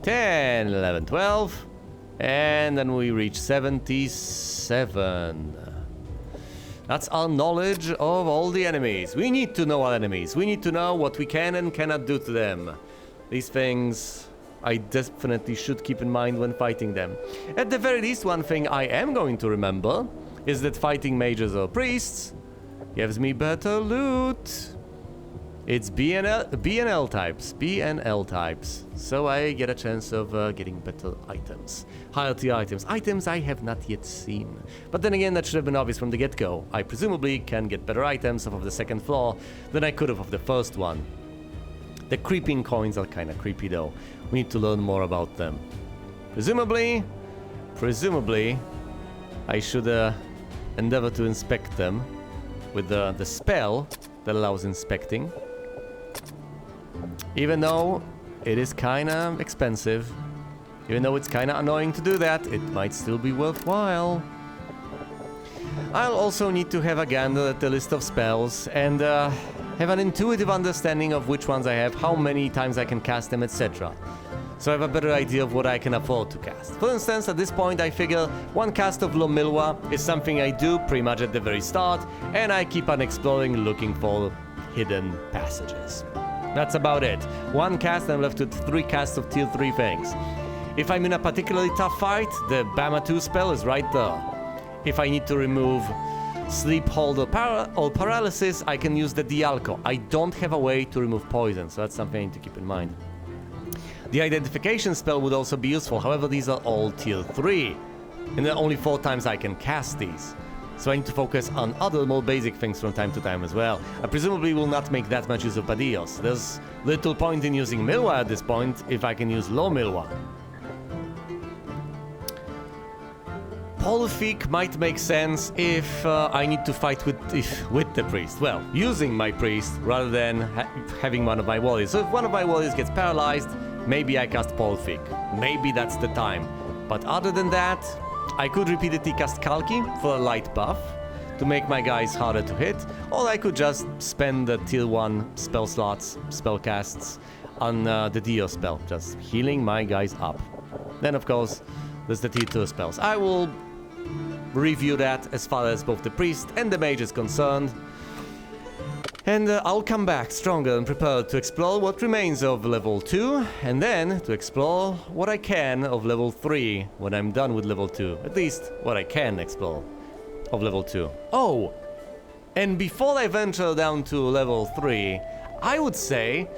10, 11, 12. And then we reach 77. That's our knowledge of all the enemies. We need to know our enemies. We need to know what we can and cannot do to them. These things I definitely should keep in mind when fighting them. At the very least, one thing I am going to remember is that fighting mages or priests gives me better loot. It's B and L types. B and L types. So I get a chance of getting better items. Higher tier items. Items I have not yet seen. But then again, that should have been obvious from the get-go. I presumably can get better items off of the second floor than I could have of the first one. The creeping coins are kinda creepy though. We need to learn more about them. Presumably, I should endeavor to inspect them with the spell that allows inspecting. Even though it is kinda expensive, even though it's kinda annoying to do that, it might still be worthwhile. I'll also need to have a gander at the list of spells and have an intuitive understanding of which ones I have, how many times I can cast them, etc. So I have a better idea of what I can afford to cast. For instance, at this point I figure one cast of Lomilwa is something I do pretty much at the very start, and I keep on exploring looking for hidden passages. That's about it. One cast and I'm left with 3 casts of tier 3 things. If I'm in a particularly tough fight, the Bama 2 spell is right there. If I need to remove sleep, hold, or paralysis, I can use the Dialco. I don't have a way to remove poison, so that's something I need to keep in mind. The identification spell would also be useful, however these are all tier 3. And there are only 4 times I can cast these. So I need to focus on other more basic things from time to time as well. I presumably will not make that much use of Badios. There's little point in using Milwa at this point if I can use low Milwa. Polyfic might make sense if I need to fight with the priest. Well, using my priest rather than having one of my warriors. So if one of my warriors gets paralyzed, maybe I cast Polyfic. Maybe that's the time. But other than that, I could repeatedly cast Kalki for a light buff to make my guys harder to hit, or I could just spend the tier 1 spell slots, spell casts on the Dio spell, just healing my guys up. Then of course, there's the tier 2 spells. I will review that as far as both the priest and the mage is concerned. And I'll come back stronger and prepared to explore what remains of level 2, and then to explore what I can of level 3 when I'm done with level 2. At least what I can explore of level 2. Oh! And before I venture down to level 3, I would say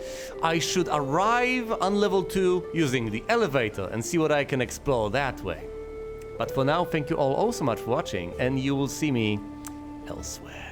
I should arrive on level 2 using the elevator and see what I can explore that way. But for now, thank you all so much for watching, and you will see me elsewhere.